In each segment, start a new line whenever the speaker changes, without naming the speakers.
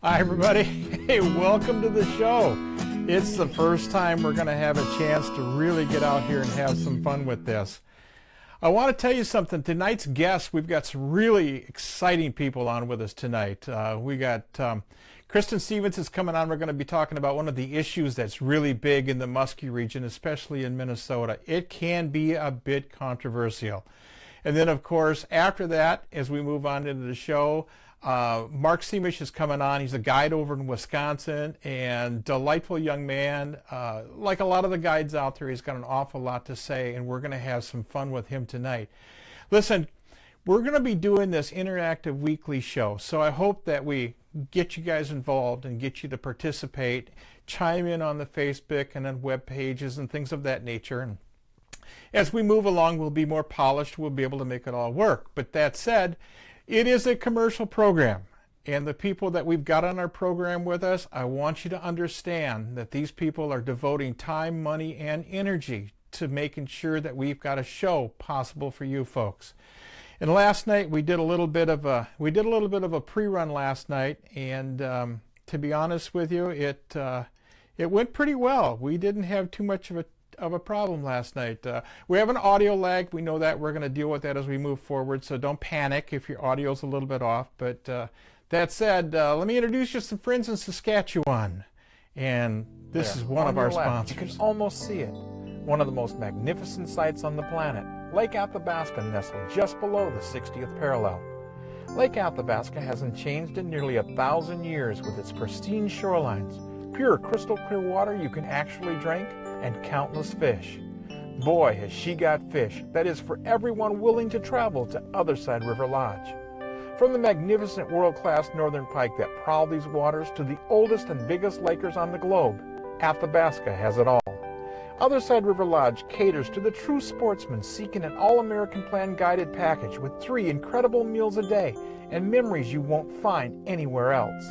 Hi everybody, hey, welcome to the show. It's the first time we're going to have a chance to really get out here and have some fun with this. I want to tell you something. Tonight's guests, we've got some really exciting people on with us tonight. We got Kristen Stevens is coming on. We're going to be talking about one of the issues that's really big in the Musky region, especially in Minnesota. It can be a bit controversial. And then, of course, after that, as we move on into the show, Mark Seamish is coming on. He's a guide over in Wisconsin and delightful young man. Like a lot of the guides out there, he's got an awful lot to say, and we're going to have some fun with him tonight. Listen, we're going to be doing this interactive weekly show, so I hope that we get you guys involved and get you to participate, chime in on the Facebook and on web pages and things of that nature. And as we move along, we'll be more polished. We'll be able to make it all work. But that said, it is a commercial program, and the people that we've got on our program with us, I want you to understand that these people are devoting time, money, and energy to making sure that we've got a show possible for you folks. And last night we did a little bit of a pre-run last night, and to be honest with you, it went pretty well. We didn't have too much of a problem last night. We have an audio lag. We know that. We're going to deal with that as we move forward, so don't panic if your audio's a little bit off. But that said, let me introduce you to some friends in Saskatchewan. And this is one of our sponsors.
You can almost see it. One of the most magnificent sights on the planet. Lake Athabasca nestled just below the 60th parallel. Lake Athabasca hasn't changed in nearly 1,000 years with its pristine shorelines, pure crystal clear water you can actually drink, and countless fish. Boy, has she got fish that is for everyone willing to travel to Otherside River Lodge. From the magnificent world-class northern pike that prowl these waters to the oldest and biggest lakers on the globe, Athabasca has it all. Otherside River Lodge caters to the true sportsman seeking an all-American plan guided package with 3 incredible meals a day and memories you won't find anywhere else.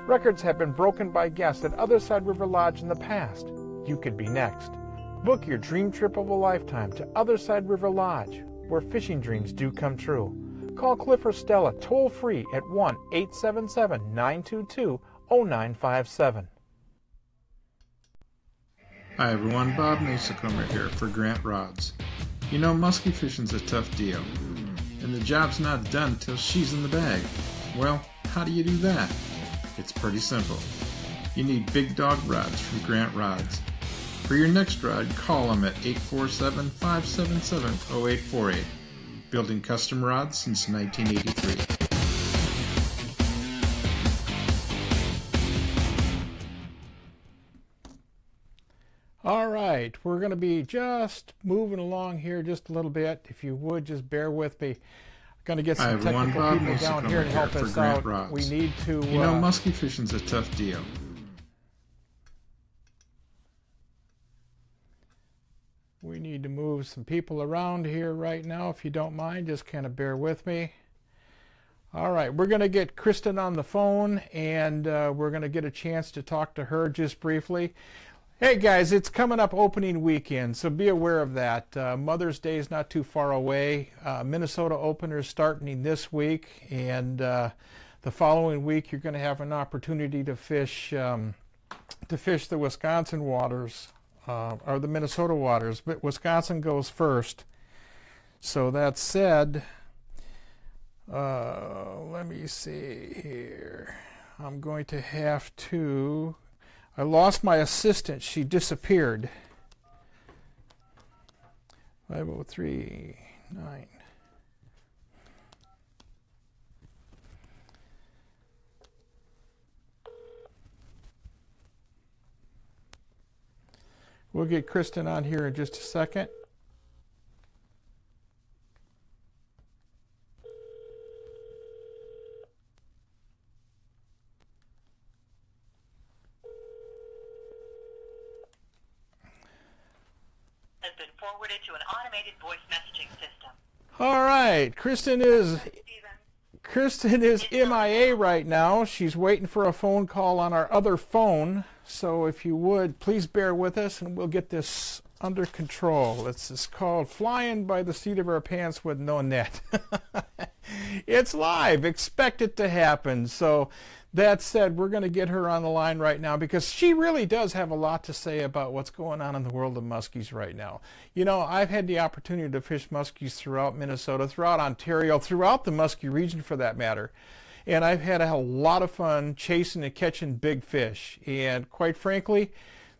Records have been broken by guests at Otherside River Lodge in the past. You could be next. Book your dream trip of a lifetime to Otherside River Lodge, where fishing dreams do come true. Call Cliff or Stella toll-free at 1-877-922-0957.
Hi everyone, Bob Mehsikomer here for Grant Rods. You know, musky fishing's a tough deal, and the job's not done till she's in the bag. Well, how do you do that? It's pretty simple. You need big dog rods from Grant Rods. For your next rod, call them at 847-577-0848. Building custom rods since 1983.
All right, we're going to be just moving along here just a little bit. If you would, just bear with me. I'm going to get some technical people down here to help us out. We need to...
You know, musky fishing's a tough deal.
We need to move some people around here right now, if you don't mind. Just kind of bear with me. All right, we're going to get Kristen on the phone, and we're going to get a chance to talk to her just briefly. Hey guys, it's coming up opening weekend, so be aware of that. Mother's Day is not too far away. Minnesota opener is starting this week, and the following week you're going to have an opportunity to fish the Wisconsin waters. Or the Minnesota waters, but Wisconsin goes first. So that said, let me see here. I'm going to have to... I lost my assistant. She disappeared. 5039. We'll get Kristen on here in just a second.
Has been forwarded to an automated voice messaging system.
All right, Kristen is MIA right now. She's waiting for a phone call on our other phone. So if you would, please bear with us and we'll get this under control. It's called flying by the seat of our pants with no net. It's live. Expect it to happen. So that said, we're going to get her on the line right now because she really does have a lot to say about what's going on in the world of muskies right now. You know, I've had the opportunity to fish muskies throughout Minnesota, throughout Ontario, throughout the Muskie region for that matter. And I've had a lot of fun chasing and catching big fish. And quite frankly,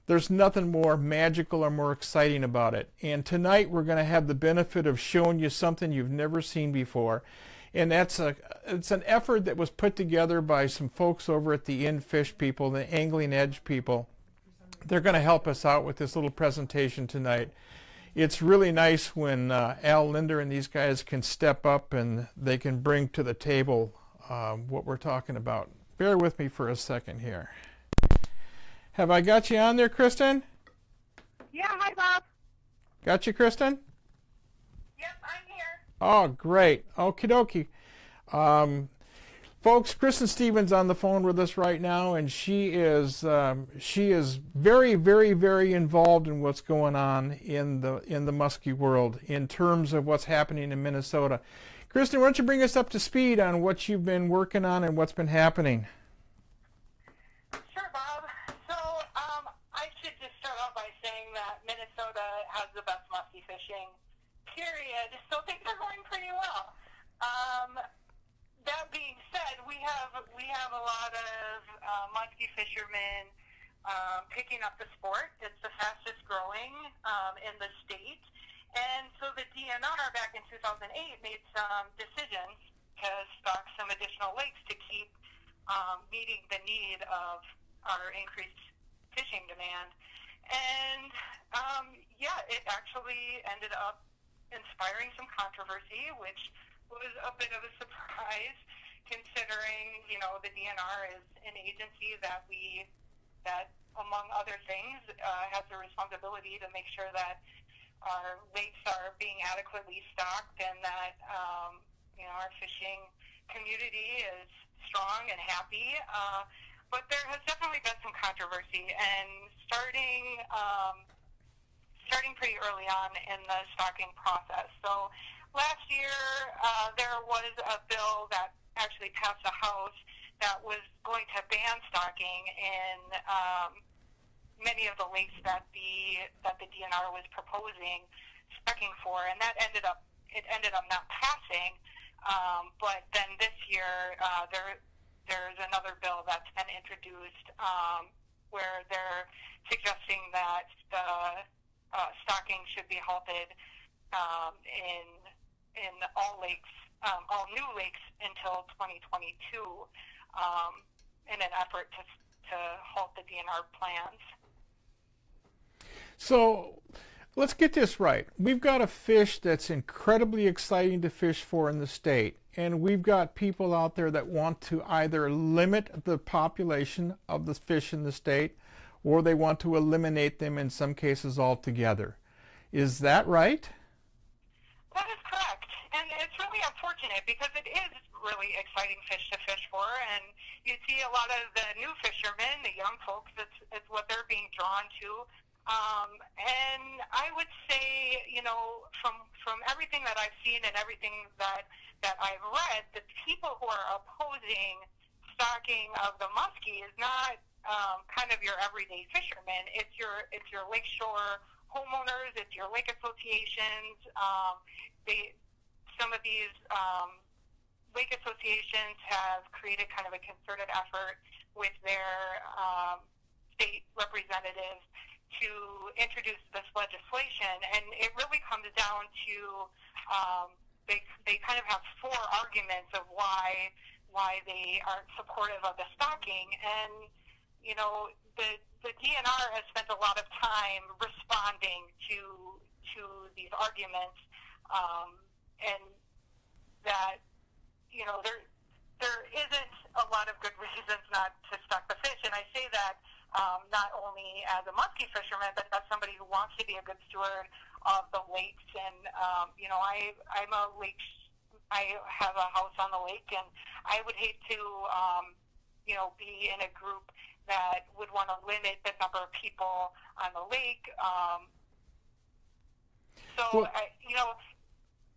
there's nothing more magical or more exciting about it. And tonight we're going to have the benefit of showing you something you've never seen before. And it's an effort that was put together by some folks over at the In-Fish people, the Angling Edge people. They're going to help us out with this little presentation tonight. It's really nice when Al Linder and these guys can step up and they can bring to the table what we're talking about. Bear with me for a second here. Have I got you on there, Kristen?
Yeah, hi, Bob.
Got you, Kristen?
Yep, I'm here.
Oh, great. Okie dokie. Folks, Kristen Stevens on the phone with us right now, and she is very, very, very involved in what's going on in the muskie world in terms of what's happening in Minnesota. Kristen, why don't you bring us up to speed on what you've been working on and what's been happening?
Sure, Bob. So I should just start off by saying that Minnesota has the best muskie fishing, period. So things are going pretty well. That being said, we have a lot of muskie fishermen picking up the sport. It's the fastest growing in the state. And so the DNR back in 2008 made some decisions to stock some additional lakes to keep meeting the need of our increased fishing demand. And yeah, it actually ended up inspiring some controversy, which was a bit of a surprise considering, you know, the DNR is an agency that among other things has the responsibility to make sure that our lakes are being adequately stocked and that, you know, our fishing community is strong and happy. But there has definitely been some controversy, and starting pretty early on in the stocking process. So last year, there was a bill that actually passed the House that was going to ban stocking in many of the lakes that the DNR was proposing stocking for, and that ended up not passing. But then this year, there's another bill that's been introduced where they're suggesting that the stocking should be halted in all lakes, all new lakes until 2022, in an effort to halt the DNR plans.
So let's get this right. We've got a fish that's incredibly exciting to fish for in the state, and we've got people out there that want to either limit the population of the fish in the state, or they want to eliminate them in some cases altogether. Is that right?
That is correct. And it's really unfortunate because it is really exciting fish to fish for, and you see a lot of the new fishermen, the young folks, it's what they're being drawn to. And I would say, you know, from everything that I've seen and everything that I've read, the people who are opposing stocking of the muskie is not kind of your everyday fishermen. It's your lakeshore homeowners, it's your lake associations. Some of these lake associations have created kind of a concerted effort with their state representatives to introduce this legislation, and it really comes down to they kind of have four arguments of why they are supportive of the stocking. And you know, the DNR has spent a lot of time responding to these arguments, and that, you know, there isn't a lot of good reasons not to stock the fish. And I say that not only as a muskie fisherman, but as somebody who wants to be a good steward of the lakes. And you know, I'm a lake. I have a house on the lake, and I would hate to you know, be in a group that would want to limit the number of people on the lake. So
well,
you know,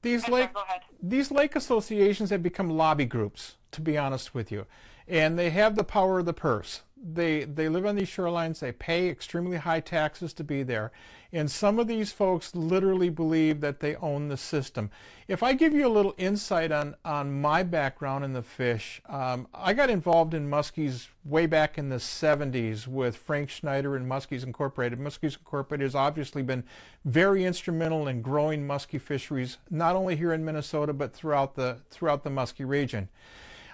these
Go ahead.
these lake associations have become lobby groups, to be honest with you, and they have the power of the purse. They live on these shorelines. They pay extremely high taxes to be there, and some of these folks literally believe that they own the system. If I give you a little insight on my background in the fish, I got involved in muskies way back in the 70s with Frank Schneider and Muskies Incorporated. Muskies Incorporated has obviously been very instrumental in growing musky fisheries, not only here in Minnesota but throughout the Musky region.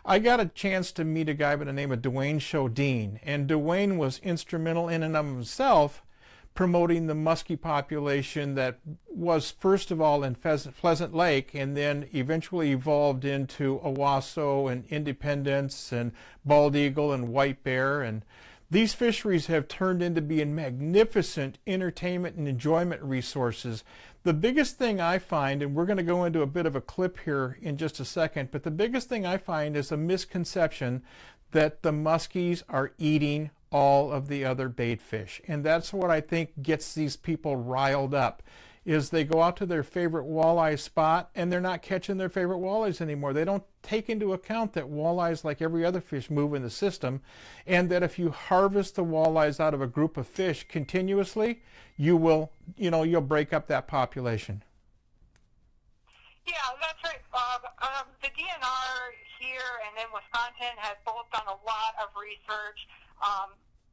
I got a chance to meet a guy by the name of Dwayne Shodine, and Dwayne was instrumental in and of himself promoting the musky population that was first of all in Pleasant Lake and then eventually evolved into Owasso and Independence and Bald Eagle and White Bear. And these fisheries have turned into being magnificent entertainment and enjoyment resources. The biggest thing I find, and we're going to go into a bit of a clip here in just a second, but the biggest thing I find is a misconception that the muskies are eating all of the other bait fish. And that's what I think gets these people riled up, is they go out to their favorite walleye spot and they're not catching their favorite walleyes anymore. They don't take into account that walleyes, like every other fish, move in the system, and that if you harvest the walleyes out of a group of fish continuously, you'll break up that population.
Yeah, that's right, Bob. The DNR here and in Wisconsin has both done a lot of research,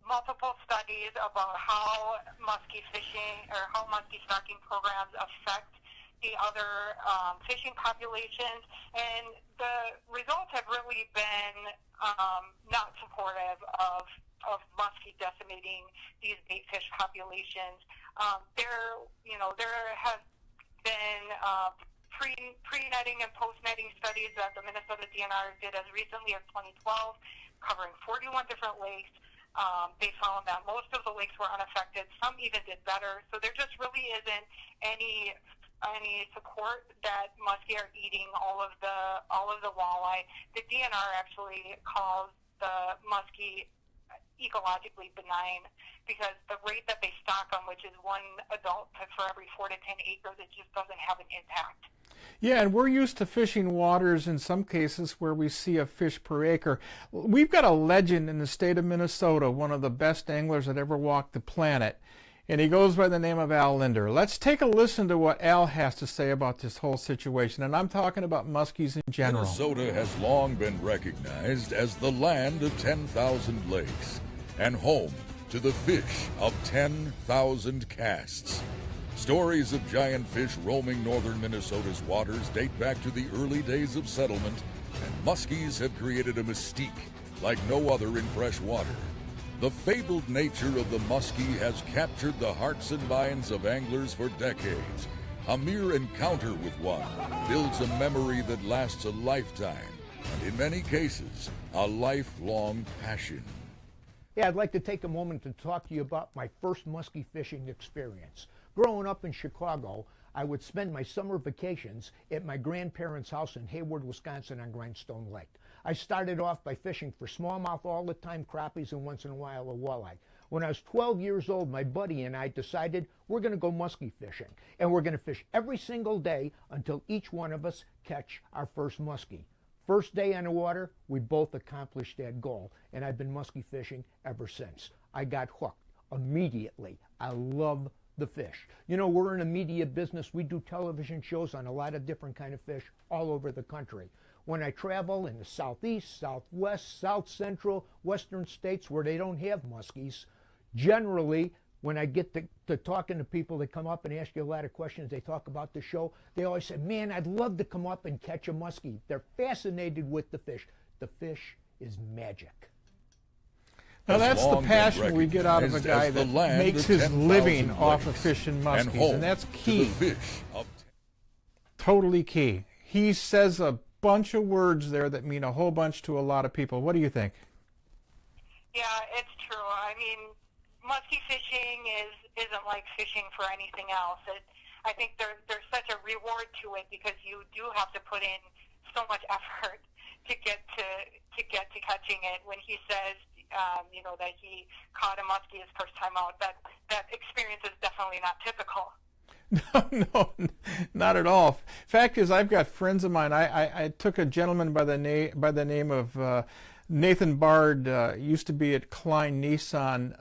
multiple studies about how musky fishing or how musky stocking programs affect the other fishing populations, and the results have really been not supportive of musky decimating these bait fish populations. There have been pre-netting and post-netting studies that the Minnesota DNR did as recently as 2012, covering 41 different lakes. They found that most of the lakes were unaffected. Some even did better. So there just really isn't any support that muskie are eating all of the walleye. The DNR actually calls the muskie ecologically benign because the rate that they stock them, which is one adult for every 4 to 10 acres, it just doesn't have an impact.
Yeah, and we're used to fishing waters in some cases where we see a fish per acre. We've got a legend in the state of Minnesota, one of the best anglers that ever walked the planet, and he goes by the name of Al Linder. Let's take a listen to what Al has to say about this whole situation, and I'm talking about muskies in general.
Minnesota has long been recognized as the land of 10,000 lakes and home to the fish of 10,000 casts. Stories of giant fish roaming northern Minnesota's waters date back to the early days of settlement, and muskies have created a mystique like no other in fresh water. The fabled nature of the muskie has captured the hearts and minds of anglers for decades. A mere encounter with one builds a memory that lasts a lifetime, and in many cases, a lifelong passion.
Yeah, I'd like to take a moment to talk to you about my first muskie fishing experience. Growing up in Chicago, I would spend my summer vacations at my grandparents' house in Hayward, Wisconsin on Grindstone Lake. I started off by fishing for smallmouth all the time, crappies, and once in a while a walleye. When I was 12 years old, my buddy and I decided we're going to go muskie fishing, and we're going to fish every single day until each one of us catch our first muskie. First day on the water, we both accomplished that goal, and I've been muskie fishing ever since. I got hooked immediately. I love the fish. You know, we're in a media business. We do television shows on a lot of different kind of fish all over the country. When I travel in the southeast, southwest, south central, western states where they don't have muskies, generally when I get to talking to people that come up and ask you a lot of questions, they talk about the show, they always say, man, I'd love to come up and catch a muskie. They're fascinated with the fish. The fish is magic.
Now that's the passion we get out of a guy that makes his living off of fishing muskies, and that's key. Totally key. He says a bunch of words there that mean a whole bunch to a lot of people. What do you think?
Yeah, it's true. I mean, musky fishing isn't like fishing for anything else. I think there's such a reward to it because you do have to put in so much effort to get to catching it. When he says, that he caught a muskie his first time out, that experience is definitely not typical.
No, not at all. Fact is, I've got friends of mine. I took a gentleman by the name of Nathan Bard, used to be at Klein Nissan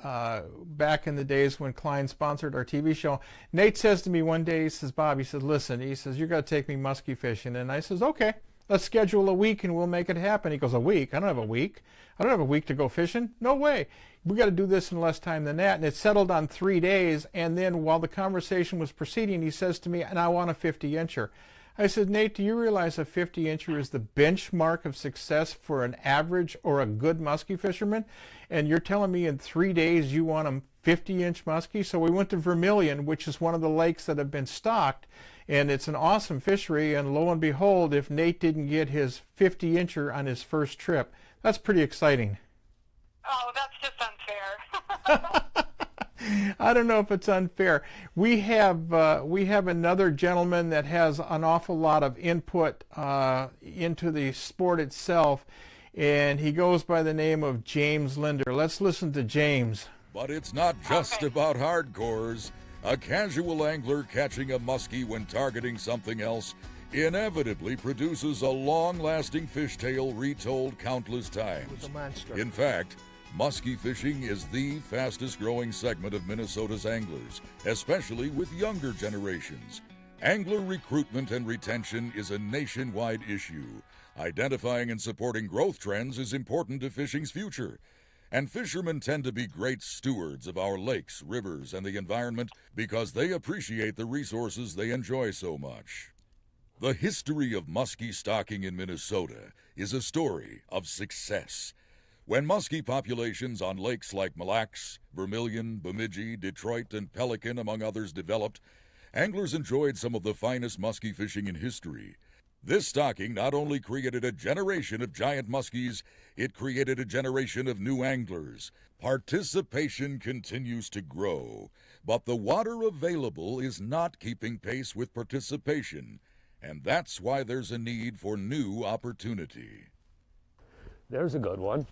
back in the days when Klein sponsored our TV show. Nate says to me one day, he says, Bob, he says, listen, he says, you got to take me musky fishing. And I says, okay, let's schedule a week and we'll make it happen. He goes, a week? I don't have a week. I don't have a week to go fishing. No way. We got to do this in less time than that. And it settled on 3 days. And then while the conversation was proceeding, he says to me, and I want a 50-incher. I said, Nate, do you realize a 50-incher is the benchmark of success for an average or a good musky fisherman? And you're telling me in 3 days you want a 50-inch muskie? So we went to Vermilion, which is one of the lakes that have been stocked, and it's an awesome fishery. And lo and behold, if Nate didn't get his 50-incher on his first trip, that's pretty exciting.
Oh, that's just unfair.
I don't know if it's unfair. We have another gentleman that has an awful lot of input into the sport itself, and he goes by the name of James Linder. Let's listen to James.
But it's not just about hardcores. A casual angler catching a muskie when targeting something else inevitably produces a long-lasting fishtail retold countless times. In fact, muskie fishing is the fastest-growing segment of Minnesota's anglers, especially with younger generations. Angler recruitment and retention is a nationwide issue. Identifying and supporting growth trends is important to fishing's future. And fishermen tend to be great stewards of our lakes, rivers, and the environment because they appreciate the resources they enjoy so much. The history of muskie stocking in Minnesota is a story of success. When muskie populations on lakes like Mille Lacs, Vermilion, Bemidji, Detroit, and Pelican, among others, developed, anglers enjoyed some of the finest muskie fishing in history. This stocking not only created a generation of giant muskies, it created a generation of new anglers. Participation continues to grow, but the water available is not keeping pace with participation, and that's why there's a need for new opportunity.
There's a good one.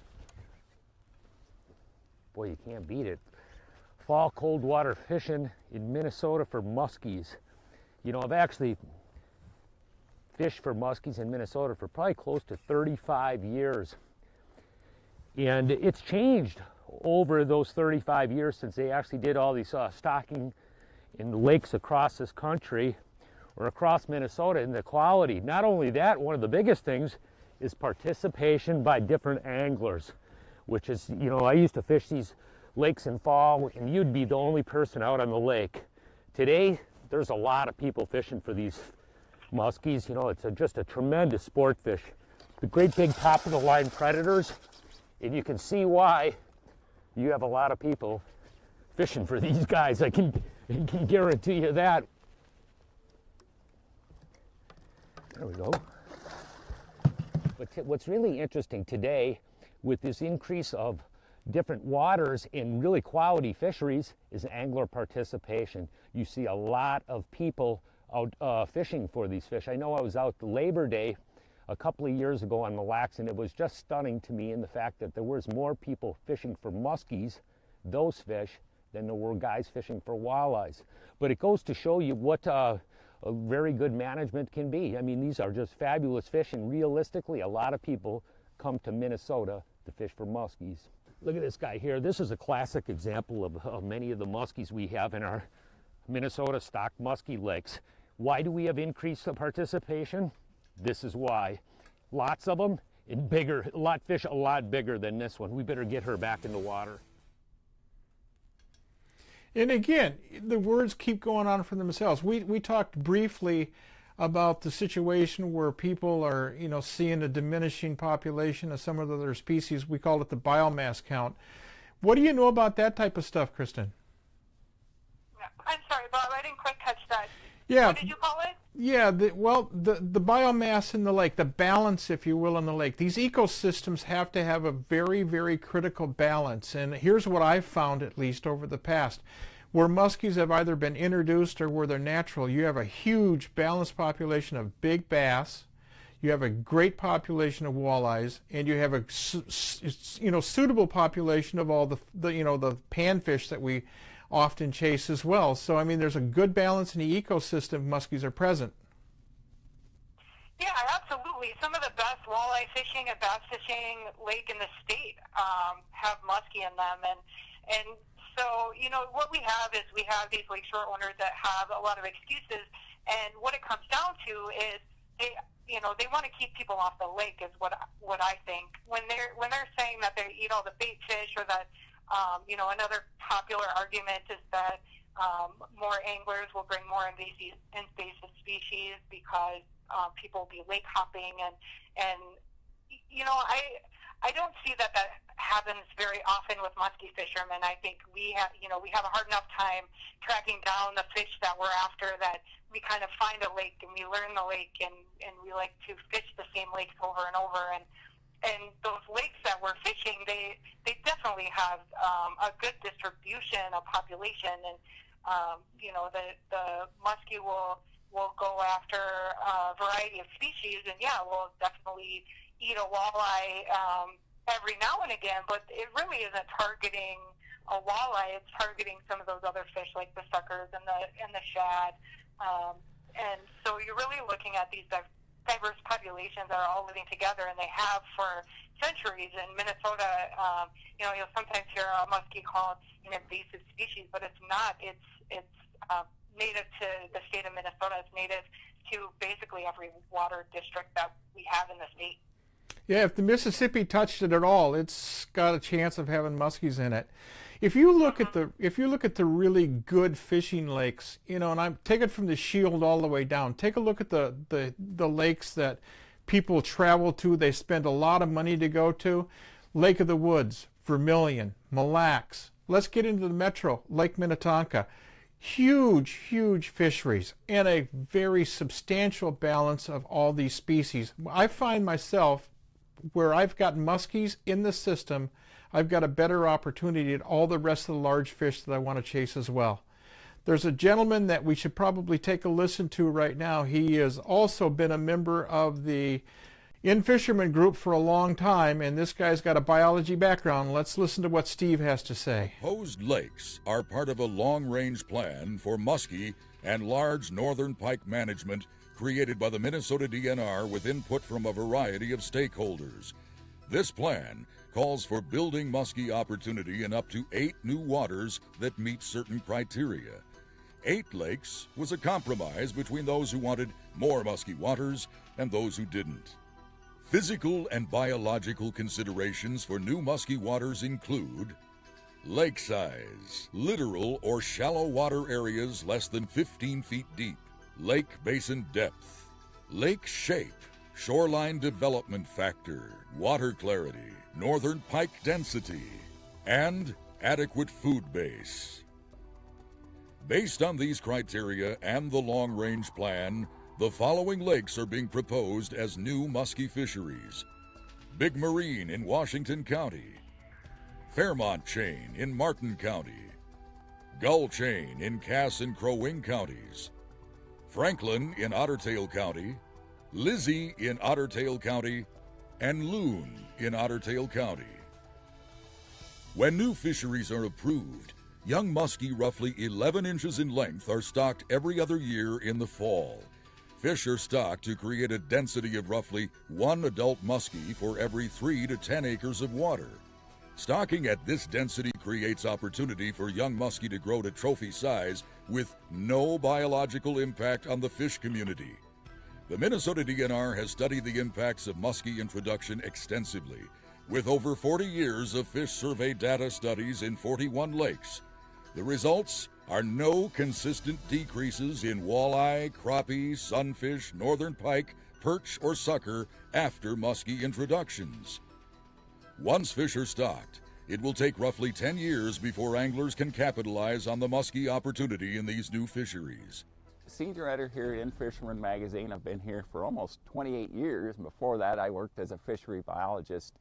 Boy, you can't beat it. Fall cold water fishing in Minnesota for muskies. You know, I've actually fished for muskies in Minnesota for probably close to 35 years. And it's changed over those 35 years since they actually did all these stocking in the lakes across this country or across Minnesota, and the quality. Not only that, one of the biggest things is participation by different anglers, which is, you know, I used to fish these lakes in fall and you'd be the only person out on the lake. Today, there's a lot of people fishing for these muskies. You know, it's just a tremendous sport fish. The great big top of the line predators, and you can see why you have a lot of people fishing for these guys. I can guarantee you that. There we go. But what's really interesting today with this increase of different waters in really quality fisheries is angler participation. You see a lot of people out fishing for these fish. I know I was out Labor Day a couple of years ago on Mille Lacs, and it was just stunning to me in the fact that there was more people fishing for muskies, those fish, than there were guys fishing for walleyes. But it goes to show you what a very good management can be. I mean, these are just fabulous fish, and realistically, a lot of people come to Minnesota to fish for muskies. Look at this guy here. This is a classic example of many of the muskies we have in our Minnesota stocked muskie lakes. Why do we have increased participation? This is why. Lots of them and bigger, fish a lot bigger than this one. We better get her back in the water.
And again, the words keep going on for themselves. We talked briefly about the situation where people are, you know, seeing a diminishing population of some of the other species. We call it the biomass count. What do you know about that type of stuff, Kristen?
I'm sorry, Bob, I didn't quite catch that.
Yeah.
What did you call it?
Yeah, the biomass in the lake, the balance, if you will, in the lake. These ecosystems have to have a very, very critical balance. And here's what I've found, at least over the past. Where muskies have either been introduced or where they're natural, you have a huge balanced population of big bass, you have a great population of walleyes, and you have a suitable population of all the panfish that we often chase as well. So, I mean, there's a good balance in the ecosystem. Muskies are present.
Yeah, absolutely. Some of the best walleye fishing and bass fishing lake in the state have muskie in them, and so what we have is we have these lakeshore owners that have a lot of excuses, and what it comes down to is they want to keep people off the lake is what I think when they're saying that they eat all the bait fish, or that another popular argument is that more anglers will bring more invasive species because people will be lake hopping, and I don't see that happens very often with musky fishermen. I think we have a hard enough time tracking down the fish that we're after, that we kind of find a lake and we learn the lake, and we like to fish the same lakes over and over, and those lakes that we're fishing, they definitely have a good distribution of population, and the muskie will go after a variety of species, and we'll definitely eat a walleye every now and again, but it really isn't targeting a walleye. It's targeting some of those other fish like the suckers and the shad, and so you're really looking at these diverse populations that are all living together, and they have for centuries. In Minnesota, you'll sometimes hear a muskie called an invasive species, but it's not. It's native to the state of Minnesota. It's native to basically every water district that we have in the state.
Yeah, if the Mississippi touched it at all, it's got a chance of having muskies in it. If you look at the really good fishing lakes, and I'm taking from the Shield all the way down. Take a look at the lakes that people travel to. They spend a lot of money to go to. Lake of the Woods, Vermilion, Mille Lacs. Let's get into the metro, Lake Minnetonka. Huge fisheries and a very substantial balance of all these species. I find myself, where I've got muskies in the system, I've got a better opportunity at all the rest of the large fish that I want to chase as well. There's a gentleman that we should probably take a listen to right now. He has also been a member of the In-Fisherman group for a long time, and this guy's got a biology background. Let's listen to what Steve has to say.
Proposed lakes are part of a long-range plan for muskie and large northern pike management created by the Minnesota DNR with input from a variety of stakeholders. This plan calls for building muskie opportunity in up to 8 new waters that meet certain criteria. 8 lakes was a compromise between those who wanted more muskie waters and those who didn't. Physical and biological considerations for new muskie waters include lake size, littoral or shallow water areas less than 15 feet deep, lake basin depth, lake shape, shoreline development factor, water clarity, northern pike density, and adequate food base. Based on these criteria and the long-range plan, the following lakes are being proposed as new muskie fisheries: Big Marine in Washington County, Fairmont Chain in Martin County, Gull Chain in Cass and Crow Wing counties, Franklin in Otter Tail County, Lizzie in Otter Tail County, and Loon in Otter Tail County. When new fisheries are approved, young muskie roughly 11 inches in length are stocked every other year in the fall. Fish are stocked to create a density of roughly 1 adult muskie for every 3 to 10 acres of water. Stocking at this density creates opportunity for young muskie to grow to trophy size with no biological impact on the fish community. The Minnesota DNR has studied the impacts of muskie introduction extensively, with over 40 years of fish survey data studies in 41 lakes. The results are no consistent decreases in walleye, crappie, sunfish, northern pike, perch, or sucker after muskie introductions. Once fish are stocked, it will take roughly 10 years before anglers can capitalize on the muskie opportunity in these new fisheries.
Senior editor here in Fisherman Magazine. I've been here for almost 28 years. Before that, I worked as a fishery biologist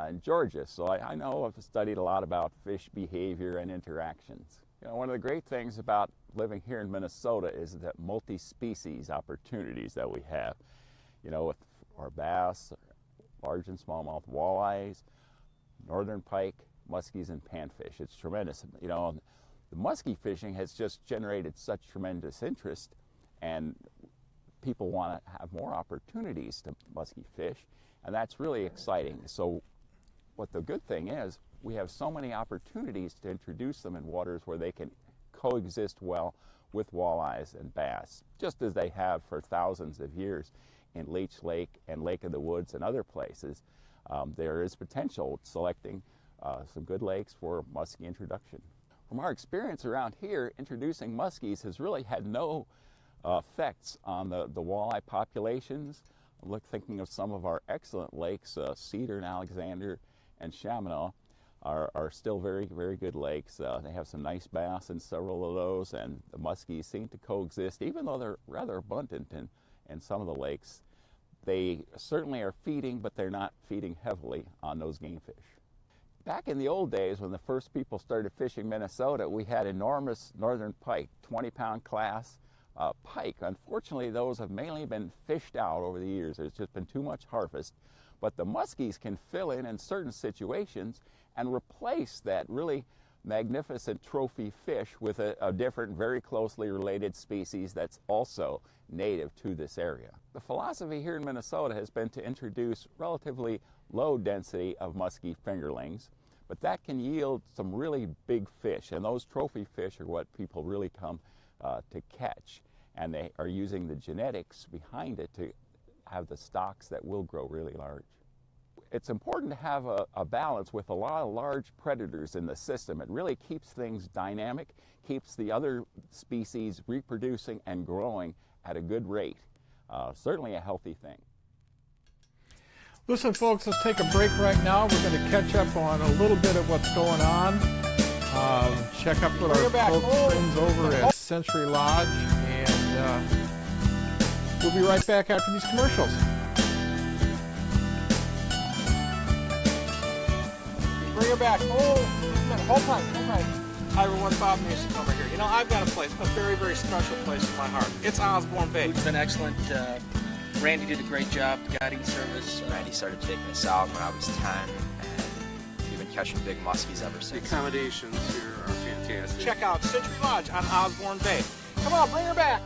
in Georgia, so I know I've studied a lot about fish behavior and interactions. One of the great things about living here in Minnesota is that multi-species opportunities that we have. With our bass, large and smallmouth walleyes, northern pike, muskies, and panfish. It's tremendous. The musky fishing has just generated such tremendous interest, and people want to have more opportunities to musky fish, and that's really exciting. So what the good thing is, we have so many opportunities to introduce them in waters where they can coexist well with walleyes and bass, just as they have for thousands of years in Leech Lake and Lake of the Woods and other places. There is potential selecting some good lakes for muskie introduction. From our experience around here, introducing muskies has really had no effects on the walleye populations. Thinking of some of our excellent lakes, Cedar and Alexander and Chaminade are still very, very good lakes. They have some nice bass in several of those, and the muskies seem to coexist, even though they're rather abundant in some of the lakes. They certainly are feeding, but they're not feeding heavily on those game fish. Back in the old days, when the first people started fishing Minnesota, we had enormous northern pike, 20-pound class pike. Unfortunately, those have mainly been fished out over the years. There's just been too much harvest. But the muskies can fill in certain situations and replace that really magnificent trophy fish with a different, very closely related species that's also native to this area. The philosophy here in Minnesota has been to introduce relatively low density of musky fingerlings, but that can yield some really big fish, and those trophy fish are what people really come to catch, and they are using the genetics behind it to have the stocks that will grow really large. It's important to have a balance with a lot of large predators in the system. It really keeps things dynamic, keeps the other species reproducing and growing at a good rate. Certainly a healthy thing.
Listen, folks, let's take a break right now. We're going to catch up on a little bit of what's going on. Check up with our folks friends over at Century Lodge, and we'll be right back after these commercials.
Bring her back. Hold tight. Hi everyone, Bob Mehsikomer here. You know, I've got a place, a very, very special place in my heart. It's Osborne Bay.
Food's been excellent. Randy did a great job guiding service.
Randy started taking us out when I was 10, and we've been catching big muskies ever since.
The accommodations here are fantastic.
Check out Century Lodge on Osborne Bay. Come on, bring her back.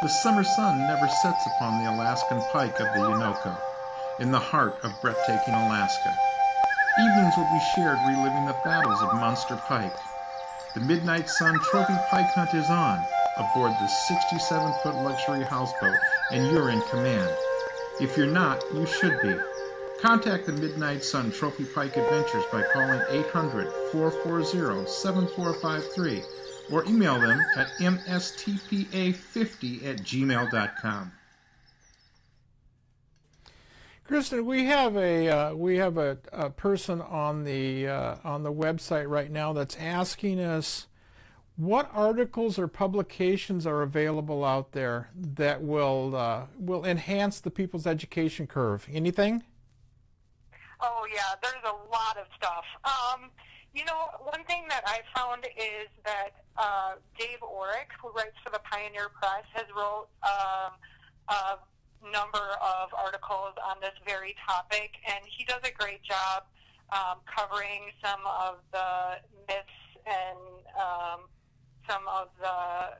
The summer sun never sets upon the Alaskan pike of the Unoco, in the heart of breathtaking Alaska. Evenings will be shared reliving the battles of Monster Pike. The Midnight Sun Trophy Pike Hunt is on, aboard the 67-foot luxury houseboat, and you're in command. If you're not, you should be. Contact the Midnight Sun Trophy Pike Adventures by calling 800-440-7453 or email them at mstpa50@gmail.com.
Kristen, we have a person on the website right now that's asking us what articles or publications are available out there that will enhance the people's education curve. Anything?
Oh yeah, there's a lot of stuff. You know, one thing that I found is that Dave Orrick, who writes for the Pioneer Press, has wrote a number of articles on this very topic, and he does a great job covering some of the myths and some of the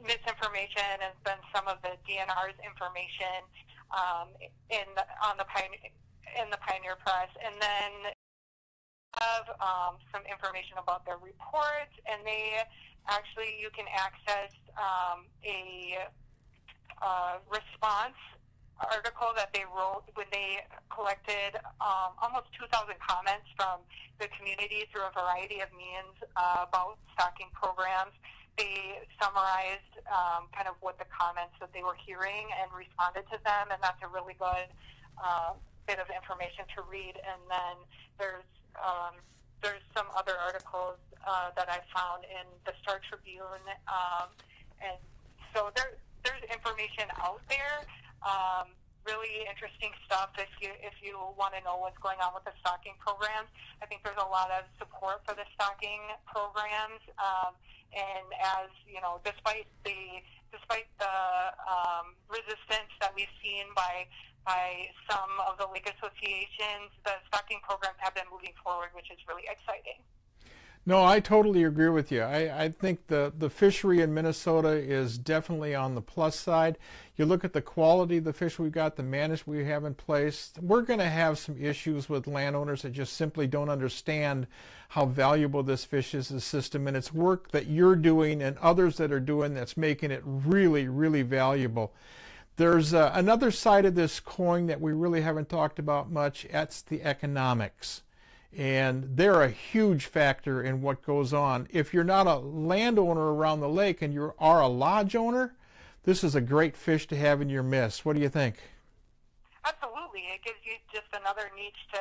misinformation and then some of the DNR's information in the Pioneer Press, and then have some information about their reports, and you can access a response article that they wrote when they collected almost 2,000 comments from the community through a variety of means about stocking programs. They summarized kind of what the comments that they were hearing and responded to them, and that's a really good bit of information to read. And then there's some other articles that I found in the Star Tribune, and so there's information out there. Really interesting stuff if you want to know what's going on with the stocking programs. I think there's a lot of support for the stocking programs, and as you know, despite the resistance that we've seen by some of the lake associations, the stocking programs have been moving forward, which is really exciting.
No, I totally agree with you. I think the fishery in Minnesota is definitely on the plus side. You look at the quality of the fish we've got, the management we have in place. We're going to have some issues with landowners that just simply don't understand how valuable this fish is, the system, and it's work that you're doing and others that are doing that's making it really, really valuable. There's another side of this coin that we really haven't talked about much. That's the economics. And they're a huge factor in what goes on. If you're not a landowner around the lake and you are a lodge owner, this is a great fish to have in your midst. What do you think?
Absolutely. It gives you just another niche to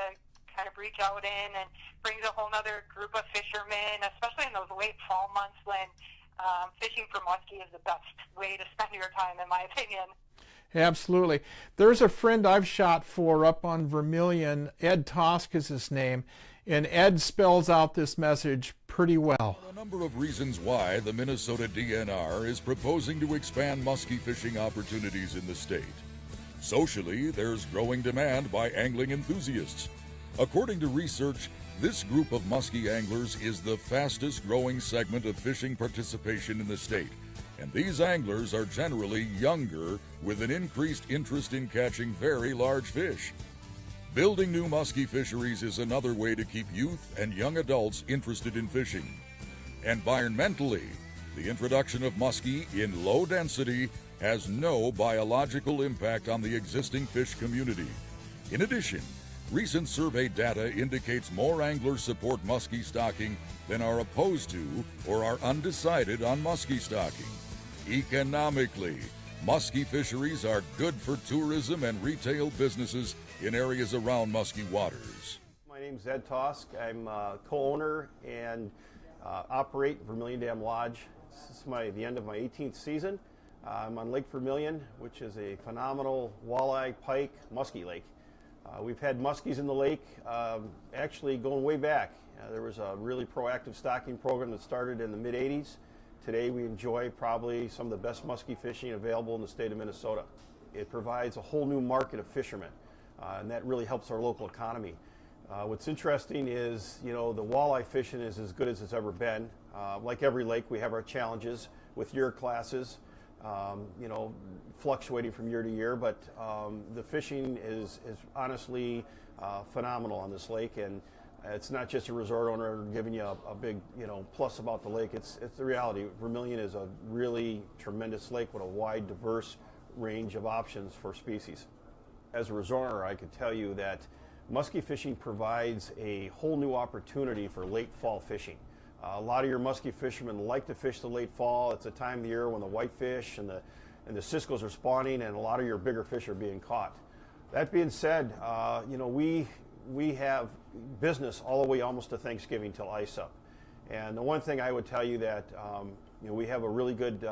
kind of reach out in and brings a whole other group of fishermen, especially in those late fall months when fishing for muskie is the best way to spend your time, in my opinion.
Absolutely. There's a friend I've shot for up on Vermilion. Ed Tosk is his name, and Ed spells out this message pretty well.
A number of reasons why the Minnesota DNR is proposing to expand muskie fishing opportunities in the state. Socially, there's growing demand by angling enthusiasts. According to research, this group of muskie anglers is the fastest growing segment of fishing participation in the state. And these anglers are generally younger with an increased interest in catching very large fish. Building new muskie fisheries is another way to keep youth and young adults interested in fishing. Environmentally, the introduction of muskie in low density has no biological impact on the existing fish community. In addition, recent survey data indicates more anglers support muskie stocking than are opposed to or are undecided on muskie stocking. Economically, muskie fisheries are good for tourism and retail businesses in areas around muskie waters.
My name is Ed Tosk. I'm co-owner and operate Vermilion Dam Lodge. This is the end of my 18th season. I'm on Lake Vermilion, which is a phenomenal walleye, pike, muskie lake. We've had muskies in the lake actually going way back. There was a really proactive stocking program that started in the mid-'80s. Today we enjoy probably some of the best muskie fishing available in the state of Minnesota. It provides a whole new market of fishermen, and that really helps our local economy. What's interesting is, the walleye fishing is as good as it's ever been. Like every lake, we have our challenges with year classes, fluctuating from year to year, but the fishing is honestly phenomenal on this lake, and it's not just a resort owner giving you a big, plus about the lake. It's the reality. Vermilion is a really tremendous lake with a wide, diverse range of options for species. As a resort owner, I could tell you that muskie fishing provides a whole new opportunity for late fall fishing. A lot of your muskie fishermen like to fish the late fall. It's a time of the year when the whitefish and the ciscos are spawning, and a lot of your bigger fish are being caught. That being said, we have business all the way almost to Thanksgiving till ice up. And the one thing I would tell you that we have a really good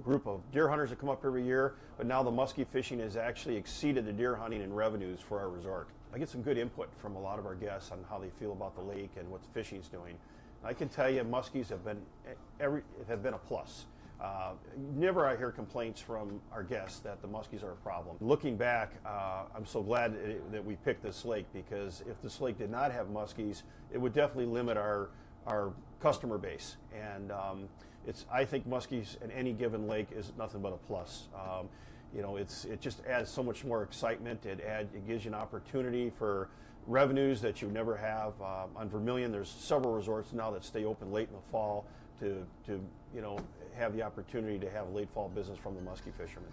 group of deer hunters that come up every year, but now the muskie fishing has actually exceeded the deer hunting in revenues for our resort. I get some good input from a lot of our guests on how they feel about the lake and what fishing's doing. I can tell you muskies have been a plus. Never I hear complaints from our guests that the muskies are a problem. Looking back, I'm so glad that we picked this lake, because if this lake did not have muskies, it would definitely limit our customer base. And I think muskies in any given lake is nothing but a plus. It just adds so much more excitement. It gives you an opportunity for revenues that you never have. On Vermilion, there's several resorts now that stay open late in the fall to have the opportunity to have late fall business from the muskie fishermen.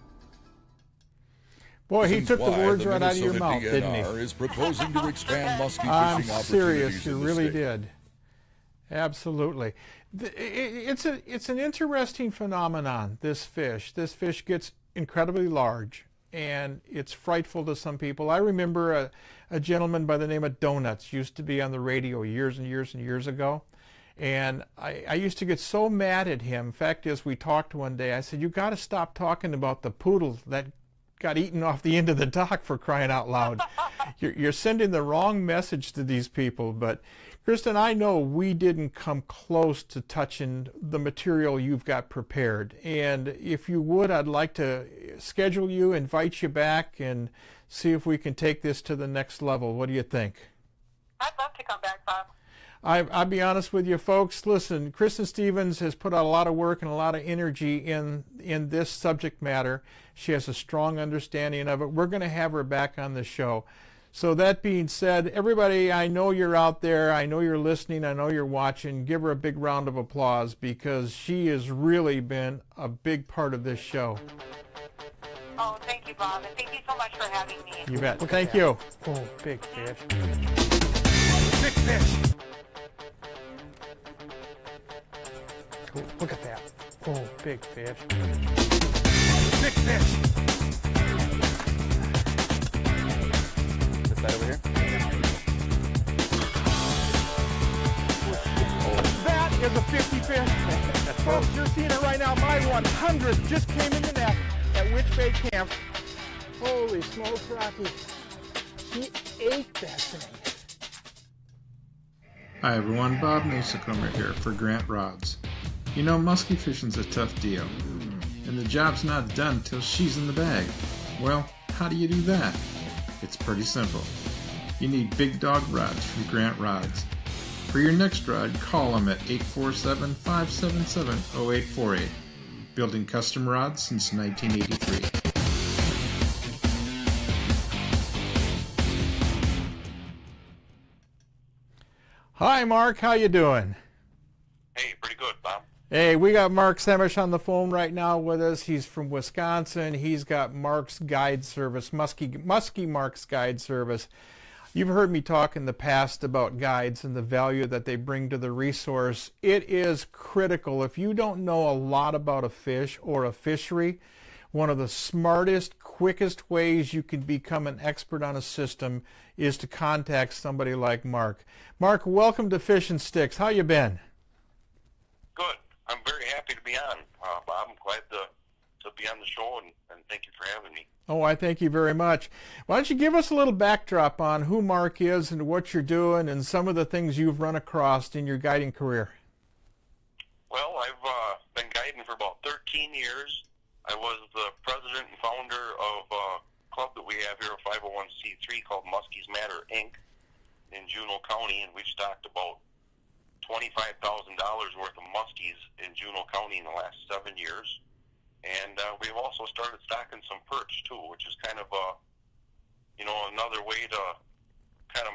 Boy, he took the words right out of your mouth, didn't he?
Is proposing to expand muskie fishing
I'm
opportunities
serious, you
in the
really
state.
did. Absolutely. It's an interesting phenomenon, this fish. This fish gets incredibly large, and it's frightful to some people. I remember a gentleman by the name of Donuts used to be on the radio years and years and years ago. And I used to get so mad at him. In fact, as we talked one day, I said, you got to stop talking about the poodle that got eaten off the end of the dock, for crying out loud. You're sending the wrong message to these people. But Kristen, I know we didn't come close to touching the material you've got prepared. And if you would, I'd like to schedule you, invite you back, and see if we can take this to the next level. What do you think?
I'd love to come back, Bob.
I'll be honest with you folks, listen, Kristen Stevens has put out a lot of work and a lot of energy in this subject matter. She has a strong understanding of it. We're going to have her back on the show. So that being said, everybody, I know you're out there, I know you're listening, I know you're watching. Give her a big round of applause because she has really been a big part of this show.
Oh, thank you, Bob, and thank you so much for having me.
You bet. Thank you.
Oh, big fish.
Big fish.
Oh, look at that. Oh, big fish.
Big fish.
This side over here?
That is a 50 fish. Folks, you're seeing it right now. My 100 just came in the net at Witch Bay Camp. Holy smokes, Rocky. She ate that thing.
Hi everyone, Bob Mehsikomer here for Grant Rods. You know, musky fishing's a tough deal, and the job's not done till she's in the bag. Well, how do you do that? It's pretty simple. You need big dog rods from Grant Rods. For your next rod, call them at 847-577-0848. Building custom rods since 1983.
Hi, Mark. How you doing?
Hey, pretty good, Bob.
Hey, we got Mark Semish on the phone right now with us. He's from Wisconsin. He's got Mark's Guide Service, Musky Mark's Guide Service. You've heard me talk in the past about guides and the value that they bring to the resource. It is critical. If you don't know a lot about a fish or a fishery, one of the smartest, quickest ways you can become an expert on a system is to contact somebody like Mark. Mark, welcome to Fish and Sticks. How you been?
Good. I'm very happy to be on, Bob. I'm glad to be on the show, and thank you for having me.
Oh, I thank you very much. Why don't you give us a little backdrop on who Mark is and what you're doing and some of the things you've run across in your guiding career?
Well, I've been guiding for about 13 years. I was the president and founder of a club that we have here, a 501c3 called Musky's Matter, Inc. in Juneau County, and we've stocked about $25,000 worth of muskies in Juneau County in the last 7 years. And we've also started stocking some perch, too, which is kind of another way to kind of,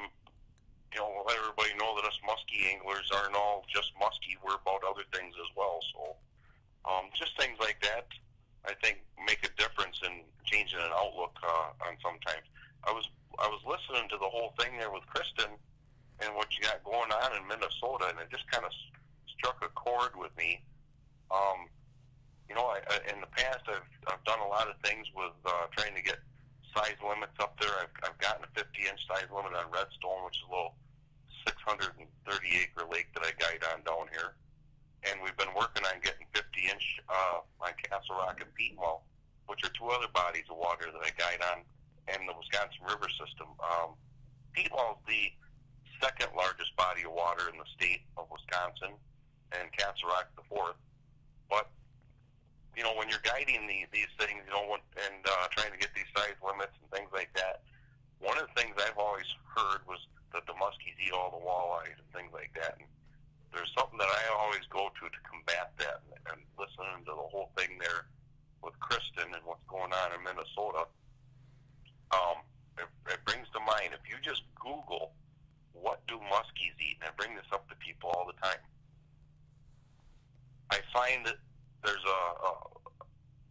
let everybody know that us muskie anglers aren't all just muskie. We're about other things as well. So just things like that, I think, make a difference in changing an outlook on sometimes. I was listening to the whole thing there with Kristen and what you got going on in Minnesota, and it just kind of struck a chord with me. In the past, I've done a lot of things with trying to get size limits up there. I've gotten a 50-inch size limit on Redstone, which is a little 630-acre lake that I guide on down here. And we've been working on getting 50-inch on Castle Rock and Peatwell, which are two other bodies of water that I guide on, and the Wisconsin River system. Peatwell is the second largest body of water in the state of Wisconsin, and Castle Rock the fourth. But when you're guiding these things, and trying to get these size limits and things like that, one of the things I've always heard was that the muskies eat all the walleyes and things like that. And there's something that I always go to combat that, and listening to the whole thing there with Kristen and what's going on in Minnesota, it brings to mind, if you just Google, what do muskies eat, and I bring this up to people all the time, I find that there's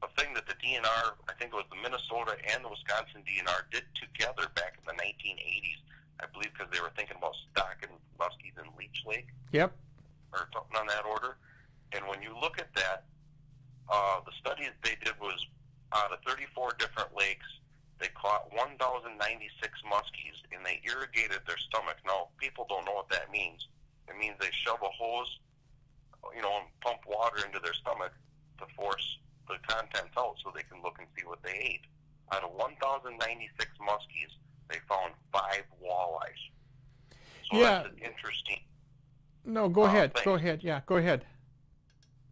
a thing that the DNR, I think it was the Minnesota and the Wisconsin DNR, did together back in the 1980s, I believe, because they were thinking about stocking muskies in Leech Lake.
Yep.
Or something on that order. And when you look at that, the study that they did was out of 34 different lakes, they caught 1,096 muskies, and they irrigated their stomach. Now, people don't know what that means. It means they shove a hose, and pump water into their stomach to force the contents out so they can look and see what they ate. Out of 1,096 muskies, they found 5 walleyes. So
yeah.
That's an interesting...
No, go ahead.
thing.
Go ahead. Yeah, go ahead.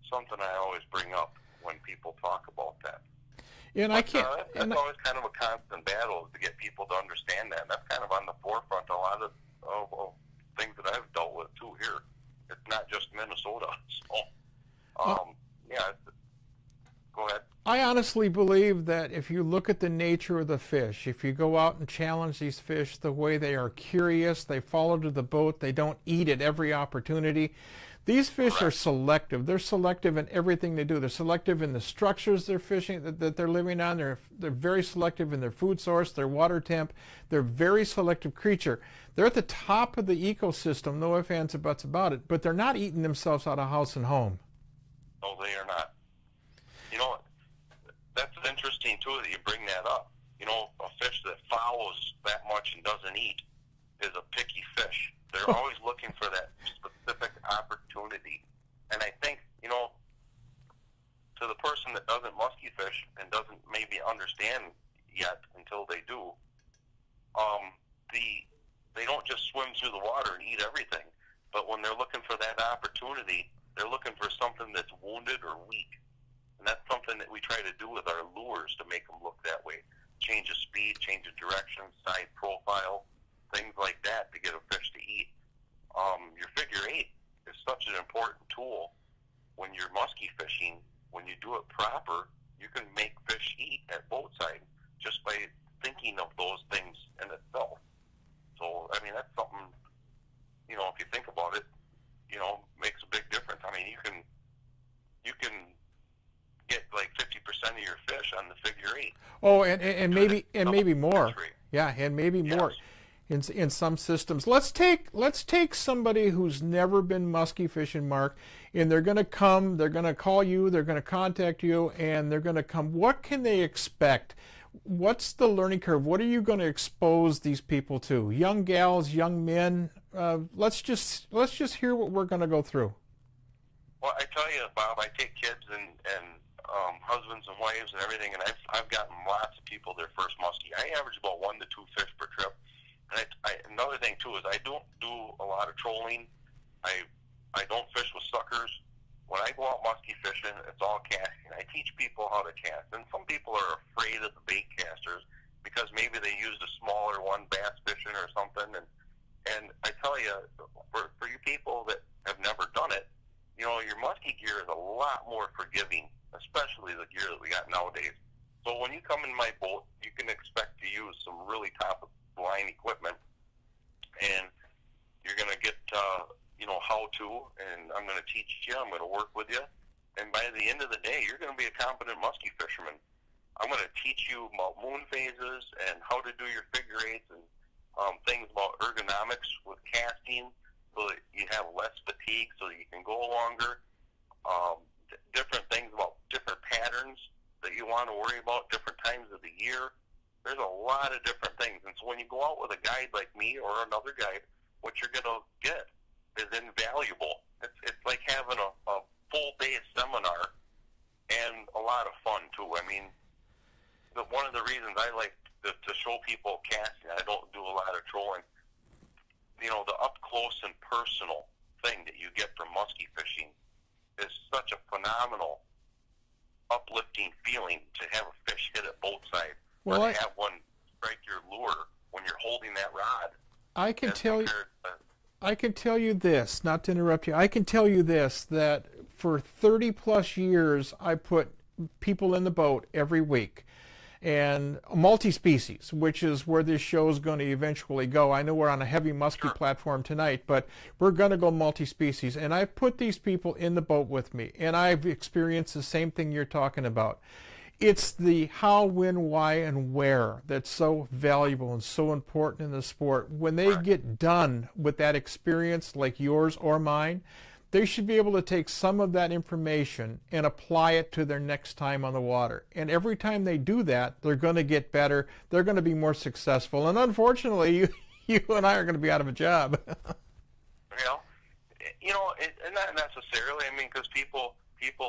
Something I always bring up when people talk about that.
And I can't.
That's always kind of a constant battle to get people to understand that. And that's kind of on the forefront of a lot of things that I've dealt with too here. It's not just Minnesota. So, yeah. Go ahead.
I honestly believe that if you look at the nature of the fish, if you go out and challenge these fish the way they are curious, they follow to the boat, they don't eat at every opportunity. These fish are selective. They're selective in everything they do. They're selective in the structures they're fishing, that they're living on. They're very selective in their food source, their water temp. They're a very selective creature. They're at the top of the ecosystem, no ifs, ands, or buts about it, but they're not eating themselves out of house and home.
No, they are not. You know, that's interesting, too, that you bring that up. You know, a fish that follows that much and doesn't eat is a picky fish. They're always looking for that specific opportunity. And I think, you know, to the person that doesn't musky fish and doesn't maybe understand yet until they do, they don't just swim through the water and eat everything. But when they're looking for that opportunity, they're looking for something that's wounded or weak. And that's something that we try to do with our lures to make them look that way. Change of speed, change of direction, side profile, things like that to get a fish to eat. Your figure eight is such an important tool when you're musky fishing. When you do it proper, you can make fish eat at boat side just by thinking of those things in itself. So, I mean, that's something, you know, if you think about it, you know, makes a big difference. I mean, you can get like 50% of your fish on the figure eight.
Oh, and maybe more. Yeah, and maybe more in some systems. Let's take somebody who's never been musky fishing, Mark, and they're going to come, they're going to call you, they're going to contact you, and they're going to come. What can they expect? What's the learning curve? What are you going to expose these people to? Young gals, young men? Let's just hear what we're going to go through.
Well, I tell you, Bob, I take kids and husbands and wives and everything, and I've gotten lots of people their first muskie. I average about 1 to 2 fish per trip. And another thing too is I don't do a lot of trolling. I don't fish with suckers. When I go out muskie fishing, it's all casting. I teach people how to cast, and some people are afraid of the bait casters because maybe they used a smaller one, bass fishing or something. And I tell you, for you people that have never done it, you know, your musky gear is a lot more forgiving, especially the gear that we got nowadays. So when you come in my boat, you can expect to use some really top-of-the-line equipment, and you're going to get, you know, how to, and I'm going to teach you, I'm going to work with you, and by the end of the day, you're going to be a competent musky fisherman. I'm going to teach you about moon phases and how to do your figure eights and things about ergonomics with casting so that you have less fatigue so that you can go longer, different things about different patterns that you want to worry about, different times of the year. There's a lot of different things. And so when you go out with a guide like me or another guide, what you're going to get is invaluable. It's like having a full-day seminar and a lot of fun, too. I mean, one of the reasons I like to show people casting, I don't do a lot of trolling, you know, the up-close and personal thing that you get from musky fishing is such a phenomenal, uplifting feeling to have a fish hit at both sides.
Well,
or to have one strike your lure when you're holding that rod.
I can tell you this, not to interrupt you, I can tell you this, that for 30 plus years I put people in the boat every week, and multi-species, which is where this show is going to eventually go. I know we're on a heavy musky platform tonight, but we're going to go multi-species, and I've put these people in the boat with me, and I've experienced the same thing you're talking about. It's the how, when, why, and where that's so valuable and so important in the sport. When they get done with that experience, like yours or mine, they should be able to take some of that information and apply it to their next time on the water. And every time they do that, they're going to get better. They're going to be more successful. And unfortunately, you and I are going to be out of a job.
Well, you know, not necessarily. I mean, because people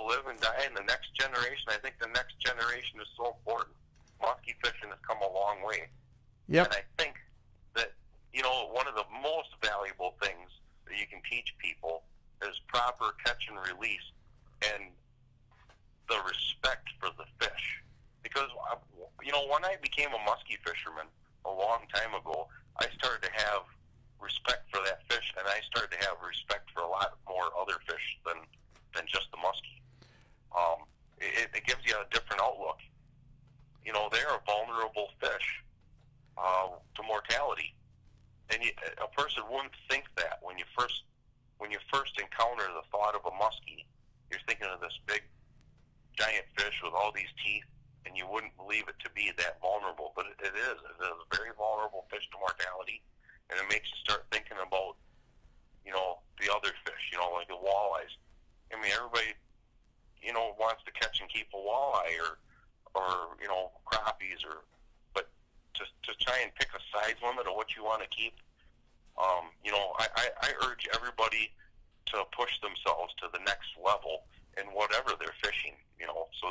live and die in the next generation. I think the next generation is so important. Musky fishing has come a long way.
Yep.
And I think that, you know, one of the most valuable things that you can teach people is proper catch and release and the respect for the fish. Because, you know, when I became a musky fisherman a long time ago, I started to have respect for that fish, and I started to have respect for a lot more other fish than just the muskie. It gives you a different outlook. You know, they're a vulnerable fish to mortality, and a person wouldn't think that when you first encounter the thought of a muskie. You're thinking of this big, giant fish with all these teeth, and you wouldn't believe it to be that vulnerable, but it is. It is a very vulnerable fish to mortality, and it makes you start thinking about, you know, the other fish, you know, like the walleyes. I mean, everybody, you know, wants to catch and keep a walleye or you know, crappies, but to try and pick a size limit of what you want to keep, you know, I urge everybody to push themselves to the next level in whatever they're fishing, you know, so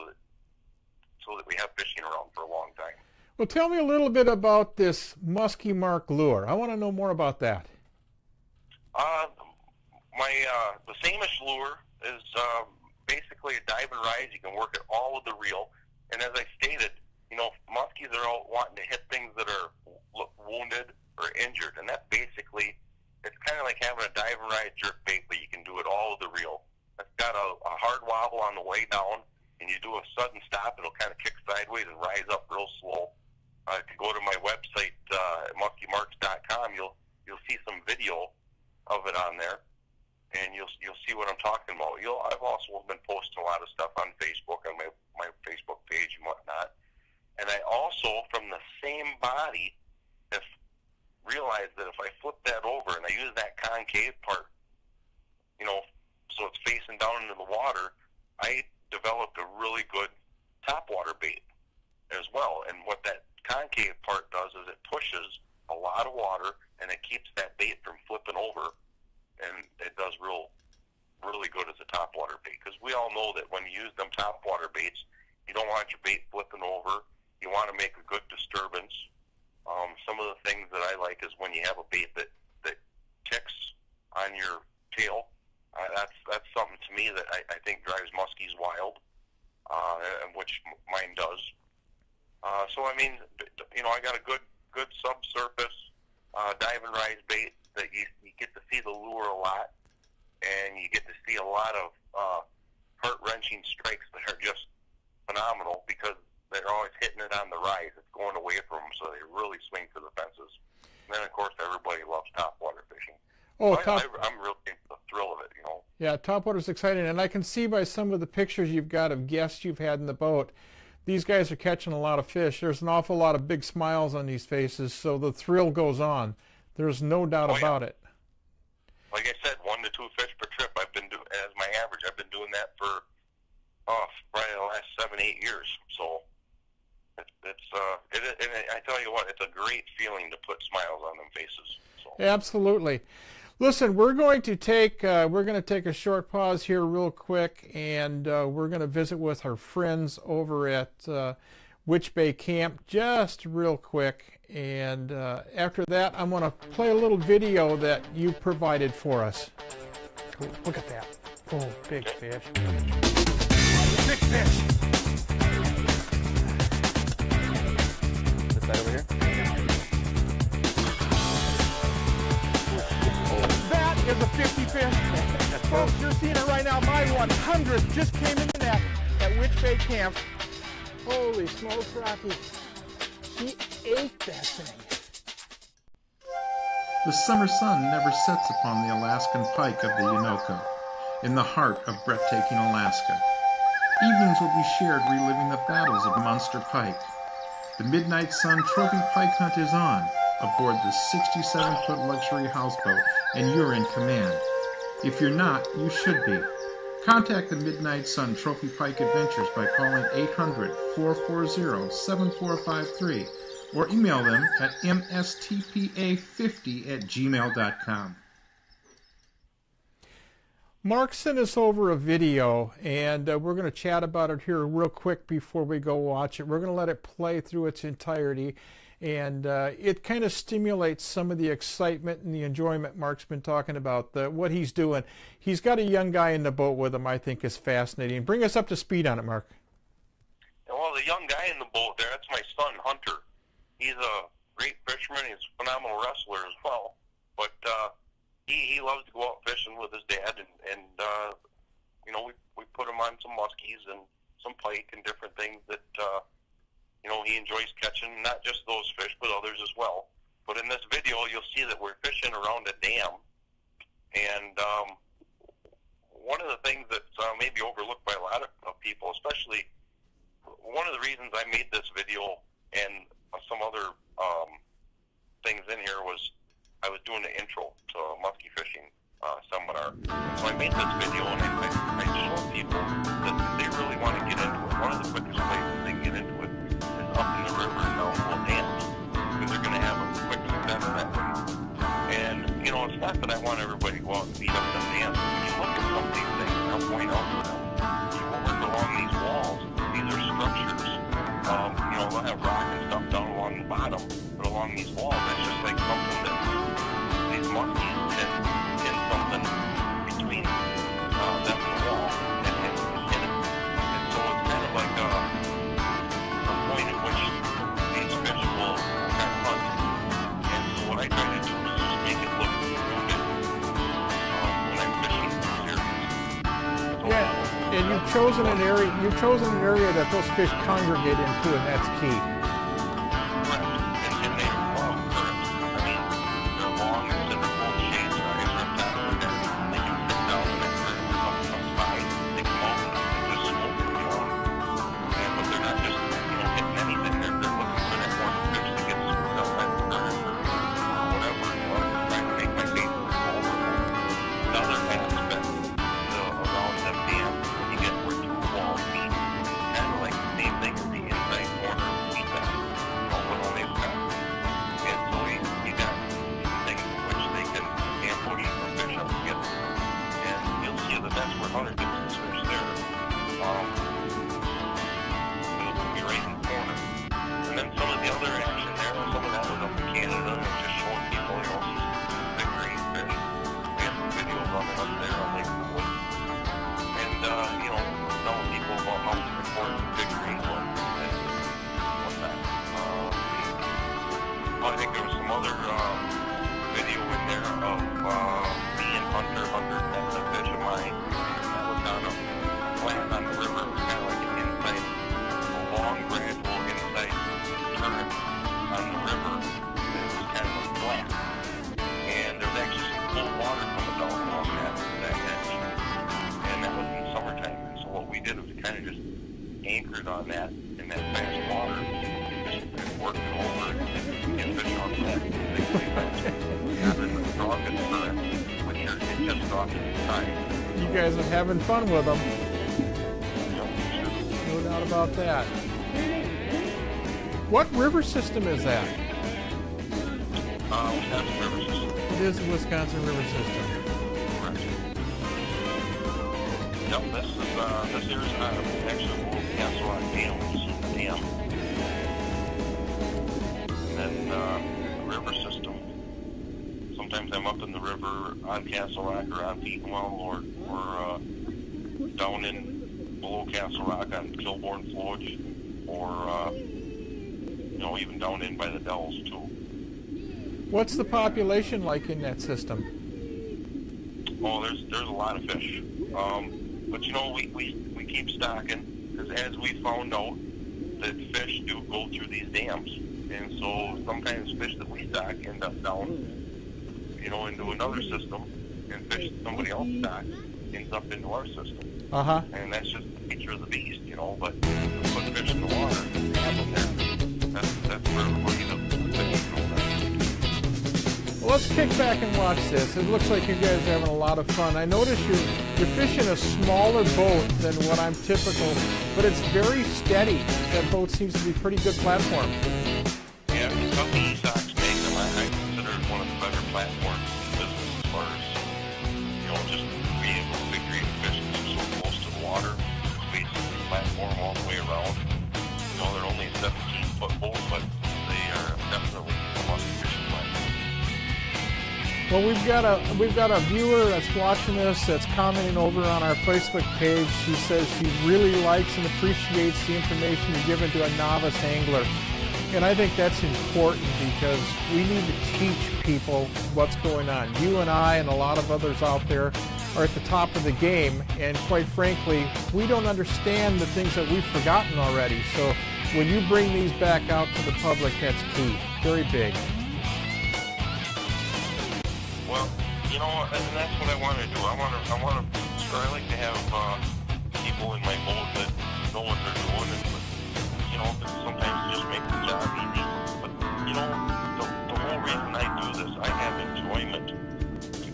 that we have fishing around for a long time.
Well, tell me a little bit about this Musky Mark lure. I want to know more about that.
The Samish lure is basically a dive and rise. You can work it all with the reel, and as I stated, you know, muskies are all wanting to hit things that are wounded or injured, and that basically, it's kind of like having a dive and ride jerk bait, but you can do it all with the reel. It's got a hard wobble on the way down, and you do a sudden stop, it'll kind of kick sideways and rise up real slow. If you go to my website, muskymarks.com, you'll see some video of it on there, and you'll see what I'm talking about. I've also been posting a lot of stuff on Facebook, on my Facebook page and whatnot. And I also, from the same body, have realized that if I flip that over and I use that concave part, you know, so it's facing down into the water, I developed a really good topwater bait as well. And what that concave part does is it pushes a lot of water, and it keeps that bait from flipping over, and it does really good as a topwater bait. Because we all know that when you use them topwater baits, you don't want your bait flipping over. You want to make a good disturbance. Some of the things that I like is when you have a bait that ticks on your tail. That's something to me that I think drives muskies wild, and which mine does. So I mean, you know, I got a good subsurface dive and rise bait that you get to see the lure a lot, and you get to see a lot of heart-wrenching strikes that are just phenomenal because they're always hitting it on the rise. It's going away from them, so they really swing for the fences. And then, of course, everybody loves topwater fishing.
Oh,
I'm really into the thrill of it, you know.
Yeah, topwater's exciting, and I can see by some of the pictures you've got of guests you've had in the boat, these guys are catching a lot of fish. There's an awful lot of big smiles on these faces, so the thrill goes on. There's no doubt about it.
Like I said, 1 to 2 fish per trip. I've been doing, as my average. I've been doing that for probably the last 7-8 years. So and I tell you what, it's a great feeling to put smiles on them faces. So.
Absolutely. Listen, we're going to take a short pause here real quick, and we're going to visit with our friends over at Witch Bay Camp just real quick, and after that I'm going to play a little video that you provided for us.
Cool. Look at that. Oh, big fish.
Big fish.
This side over here?
That is a 50 fish. Folks, you're seeing it right now. My 100th just came in the net at Witch Bay Camp. Holy smokes, Rocky. She ate that thing.
The summer sun never sets upon the Alaskan pike of the Unoko, in the heart of breathtaking Alaska. Evenings will be shared reliving the battles of Monster Pike. The Midnight Sun Trophy Pike Hunt is on, aboard the 67-foot luxury houseboat, and you're in command. If you're not, you should be. Contact the Midnight Sun Trophy Pike Adventures by calling 800-440-7453 or email them at mstpa50@gmail.com.
Mark sent us over a video, and we're going to chat about it here real quick before we go watch it. We're going to let it play through its entirety, and it kind of stimulates some of the excitement and the enjoyment Mark's been talking about, what he's doing. He's got a young guy in the boat with him I think is fascinating. Bring us up to speed on it, Mark.
Well, the young guy in the boat there, that's my son, Hunter. He's a great fisherman. He's a phenomenal wrestler as well. But he loves to go out fishing with his dad, and you know, we put him on some muskies and some pike and different things that you know, he enjoys catching, not just those fish, but others as well. But in this video, you'll see that we're fishing around a dam, and one of the things that's maybe overlooked by a lot of people, especially one of the reasons I made this video and some other things in here was I was doing the intro to a musky fishing seminar. So I made this video and I showed people that they really want to get into it. One of the quickest places they can get into it is up in the river and down little dams, because they're going to have a quick success that way. And, you know, it's not that I want everybody to go out and beat up the dams. When you look at some of these things, and I'll point out to them, you work along these walls. These are structures. You know, they'll have rock and stuff down along the bottom, but along these walls, that's just like something that these muskies and something between them and the wall. And so it's kind of like a point at which these fish will kind of hunt. And so what I try to do is just make it look good when I'm fishing serious. So,
yeah, and you've chosen an area that those fish congregate into, and that's key.
I think there was some other video in there of me and Hunter met a fish of mine. That was on a plant on the river. It was kind of like an inside, a long, gradual inside current on the river. It was kind of a flat. And there was actually some cold water coming down along that edge. And that was in the summertime. And so what we did was kind of just anchored on that in that fast water. Just worked it over and fish on that. Yeah, the strongest current when you're just off to the side.
You guys are having fun with them. No doubt about that. What river system is that?
Wisconsin River System.
It is the Wisconsin River System.
Correct. Yep, this here is actually a little Castle Rock Dam, which is the dam. And then the river system. Sometimes I'm up in the river on Castle Rock or on Petenwell or down in below Castle Rock on Kilbourne Flowage, or you know, even down in by the Dells too.
What's the population like in that system?
Oh, there's a lot of fish. But you know, we keep stocking, because as we found out that fish do go through these dams, and so sometimes fish that we stock end up down, you know, into another system, and fish that somebody else stocks ends up into our system. And that's just the nature of the beast, you know. But we put fish in the water, have them there. That's where everybody does fish, you know.
Well, let's kick back and watch this. It looks like you guys are having a lot of fun. I notice you're fishing a smaller boat than what I'm typical, but it's very steady. That boat seems to be a pretty good platform.
Yeah, the company Sox Magnum, I consider it one of the better platforms in the business as far as, you know, just being able to figure out fish so close to the water. It's basically a platform all the way around. You know, they're only a 17-foot boat, but they are definitely a musky fishing platform.
Well, we've got a viewer that's watching this that's commenting over on our Facebook page. She says she really likes and appreciates the information you're giving to a novice angler. And I think that's important because we need to teach people what's going on. You and I and a lot of others out there are at the top of the game, and quite frankly, we don't understand the things that we've forgotten already. So when you bring these back out to the public, that's key. Very big.
Well, you know, and that's what I want to do. I like to have people in my boat that know what they're doing, and you know, sometimes just make the job easy. But you know, the whole reason I do this, I have enjoyment,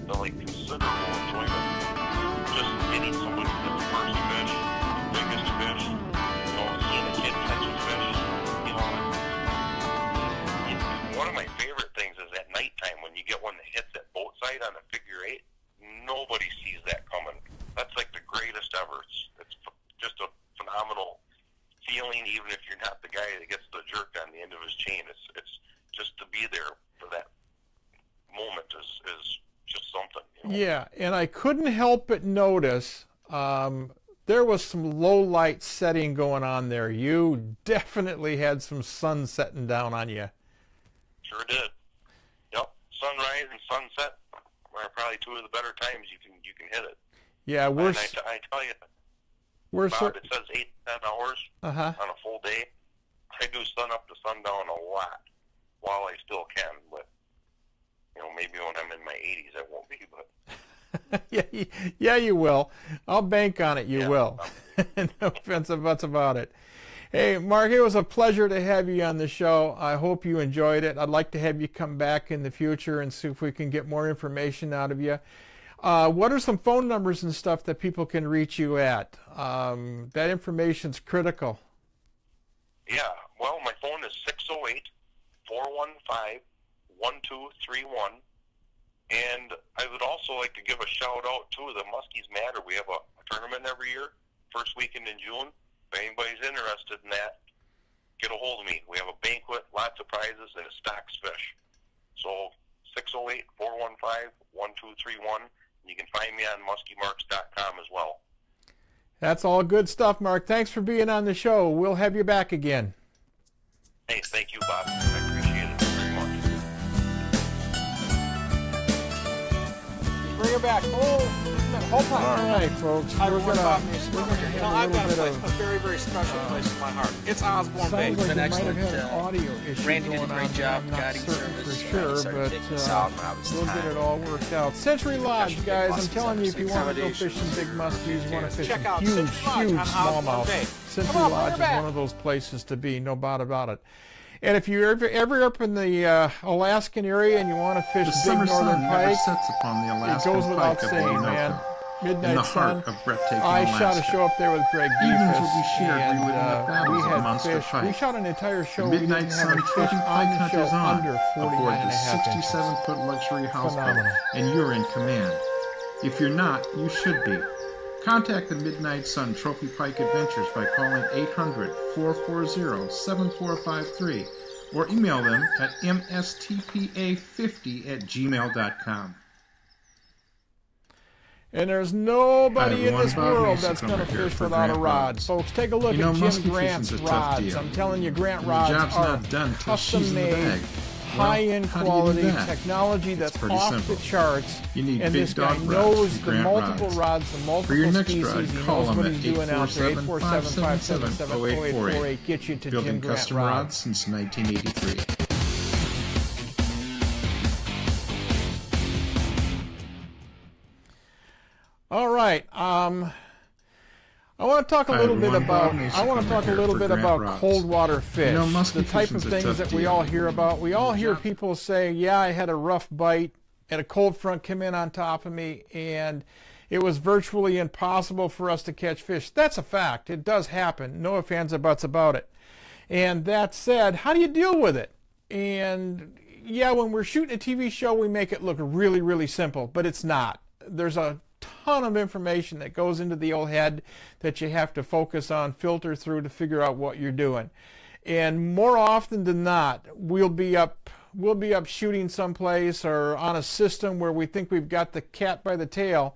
like considerable enjoyment. Just getting somebody to the first fish, the biggest fish, you know, seeing a kid catch a fish. You know, one of my favorite things is at nighttime when you get one that hits that boat side on a figure 8. Nobody sees that coming. That's like the greatest ever. It's just a phenomenal feeling, even if you're not the guy that gets the jerk on the end of his chain. It's just to be there for that moment is just something. You know?
Yeah, and I couldn't help but notice there was some low light setting going on there. You definitely had some sun setting down on you.
Sure did. Yep, sunrise and sunset are probably two of the better times you can hit it.
Yeah,
I tell you, Bob, it says 8 to 10 hours on a full day. I do sun up to sundown a lot while I still can, but you know, maybe when I'm in my 80s, I won't be. But
yeah, you will. I'll bank on it. You will. No offensive buts about it. Hey, Mark, it was a pleasure to have you on the show. I hope you enjoyed it. I'd like to have you come back in the future and see if we can get more information out of you. What are some phone numbers and stuff that people can reach you at? That information's critical.
Yeah, well, my phone is 608-415-1231. And I would also like to give a shout out to the Muskies Matter. We have a tournament every year, first weekend in June. If anybody's interested in that, get a hold of me. We have a banquet, lots of prizes, and it stocks fish. So 608-415-1231. You can find me on muskymarks.com as well.
That's all good stuff, Mark. Thanks for being on the show. We'll have you back again.
Hey, thank you, Bob. I appreciate it very much.
Bring her back. Oh, hold on.
All right, folks.
I've got a
place,
a very, very special place in my heart. It's Osborne Bay.
Sounds like
been
we
excellent.
might have had an audio issue
Randy did a
going
great
on.
job
I'm not
guiding
certain
service.
for sure,
started taking us out when I was
we'll get it all worked out. Century Lodge, guys. I'm telling you, if you want to go fishing big muskies, you want to fish
Check out
huge,
Century Lodge
huge
on Osborne Bay.
smallmouth. Century
Come on, bring
Lodge
her
is
back.
one of those places to be, no doubt about it. And if you're ever up in the Alaskan area and you want to fish
The
big
summer
northern
sun never
pike,
sets upon the
it
Alaskan
goes without
pike of the
saying, man.
Orinoco.
Midnight
in the
Sun.
heart of breathtaking
I
Alaska.
shot a show up there with Greg
Evenings
Beefus,
will be shared
and
reliving the battles
we
of
had
Monster
fish.
Pike.
We shot an entire show.
The
We
Midnight
didn't have
Sun
a fish
Trophy
on
Pike
the
Hunt
show
is on
under 49
aboard
and
the
a half inches.
67-foot luxury houseboat,
Phenomenal.
and you're in command. If you're not, you should be. Contact the Midnight Sun Trophy Pike Adventures by calling 800-440-7453 or email them at mstpa50@gmail.com.
And there's nobody in
everyone,
this
Bob
world
Mehsikomer
that's going to
here
fish
for
without a
Grant
rod.
Rods.
Folks, take a look
You know,
at Jim
musky
Grant's
fishing's a tough
rods.
deal.
I'm telling you, Grant
And the
rods
job's
are
not done till she's in the
custom-made,
bag.
high-end
Well, how do you do
quality
that?
technology
It's
that's
pretty
off
simple.
the charts.
You need
And
big
this guy
dog rods
knows
from
the
Grant
multiple
Rods.
rods, the multiple
For your next
species.
rod,
He
call
knows
him
what
at
he's doing out there.
847-577-0848.
847-577-0848. Get you to
Building
Jim Grant
custom
rods.
rods since 1983.
All right. I want to talk a little bit about. I want to talk a little bit about cold water fish.
You know, musky
the type of
fishing's a
things
tough
that we
deal.
all hear about. We all hear people say, "Yeah, I had a rough bite, and a cold front came in on top of me, and it was virtually impossible for us to catch fish." That's a fact. It does happen. No ifs, ands, or buts about it. And that said, how do you deal with it? And yeah, when we're shooting a TV show, we make it look really, really simple, but it's not. There's a ton of information that goes into the old head that you have to focus on, filter through to figure out what you're doing. And more often than not, we'll be up shooting someplace or on a system where we think we've got the cat by the tail,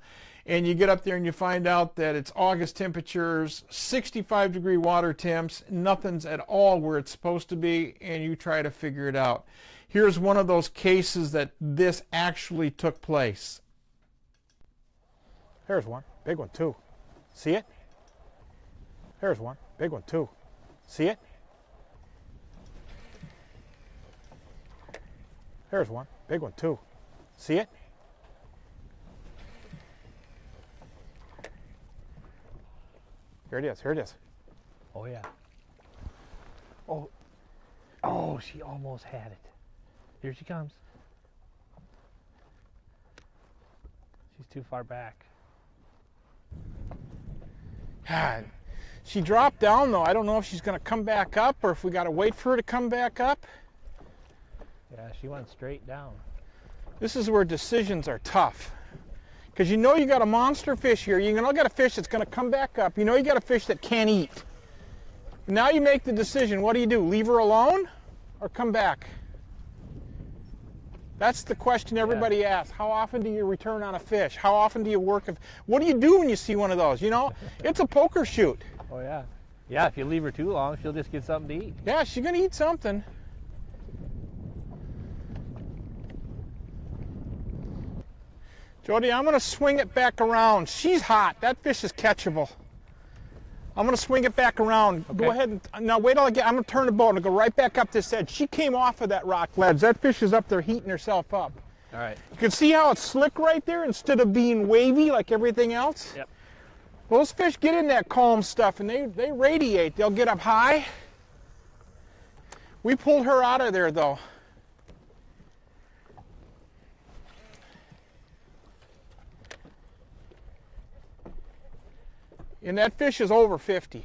and you get up there and you find out that it's August temperatures, 65-degree water temps, nothing's at all where it's supposed to be, and you try to figure it out. Here's one of those cases that this actually took place. There's one, big one too. See it? There's one, big one too. See it? There's one, big one too. See it? Here it is, here it is.
Oh yeah. Oh, oh, she almost had it. Here she comes. She's too far back.
God, she dropped down though. I don't know if she's gonna come back up or if we gotta wait for her to come back up.
Yeah, she went straight down.
This is where decisions are tough. Because you know you got a monster fish here. You know you got a fish that's going to come back up. You know you got a fish that can't eat. Now you make the decision. What do? Leave her alone or come back? That's the question everybody asks. How often do you return on a fish? How often do you work? What do you do when you see one of those? You know, it's a poker shoot.
Oh yeah. Yeah, if you leave her too long, she'll just get something to eat.
Yeah, she's going to eat something. Jody, I'm going to swing it back around. She's hot. That fish is catchable. I'm going to swing it back around. Okay. Go ahead and now wait till I get. I'm going to turn the boat and go right back up this edge. She came off of that rock ledge. That fish is up there heating herself up.
All right.
You can see how it's slick right there instead of being wavy like everything else.
Yep.
Those fish get in that calm stuff and they radiate. They'll get up high. We pulled her out of there though. And that fish is over 50.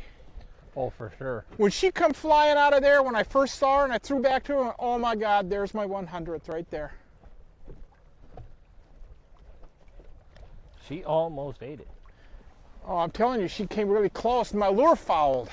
Oh, for sure.
When she come flying out of there, when I first saw her and I threw back to her, oh my God, there's my 100th right there.
She almost ate it.
Oh, I'm telling you, she came really close and my lure fouled.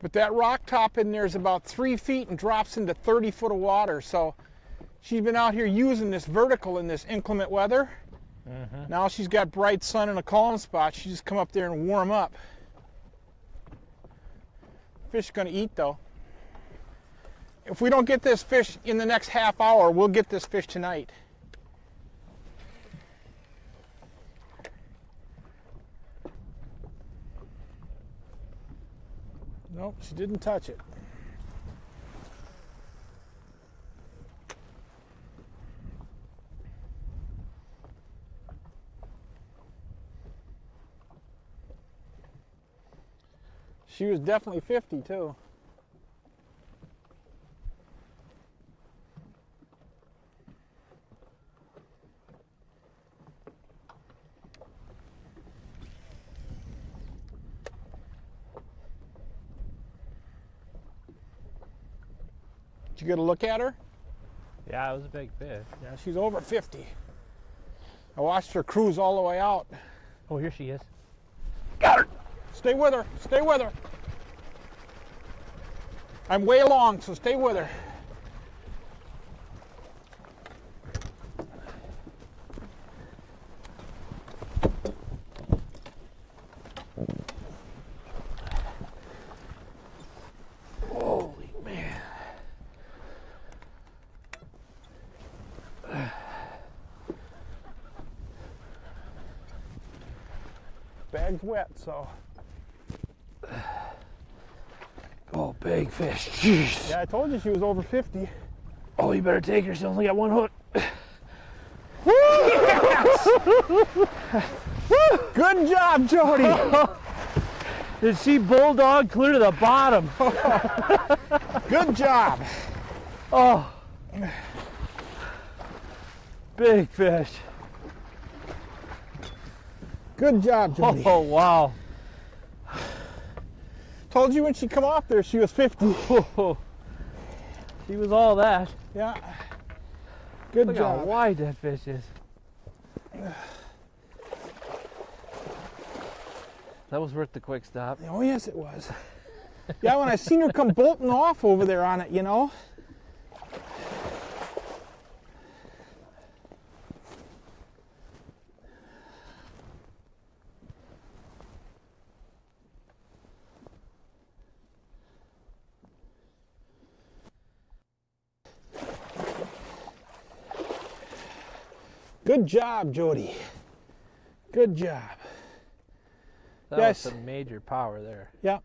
But that rock top in there is about 3 feet and drops into 30 foot of water. So she's been out here using this vertical in this inclement weather. Mm-hmm. Now she's got bright sun and a calm spot. She just come up there and warm up. Fish is going to eat though. If we don't get this fish in the next half hour, we'll get this fish tonight. Nope, she didn't touch it. She was definitely 50 too. Did you get a look at her?
Yeah, it was a big fish.
Yeah, she's over 50. I watched her cruise all the way out.
Oh, here she is.
Got her! Stay with her, stay with her. I'm way long, so stay with her.
Holy man.
Bag's wet, so.
Oh, big fish. Jeez.
Yeah, I told you she was over 50.
Oh, you better take her. She only got one hook.
Good job, Jody.
Did she bulldog clear to the bottom?
Good job.
Oh. Big fish.
Good job, Jody.
Oh, wow.
Told you when she come off there, she was 50.
She was all that.
Yeah. Good
Look
job.
how wide that fish is.
That was worth the quick stop.
Oh, yes, it was. Yeah, when I seen her come bolting off over there on it, you know. Good job, Jody. Good job.
That was some major power there.
Yeah.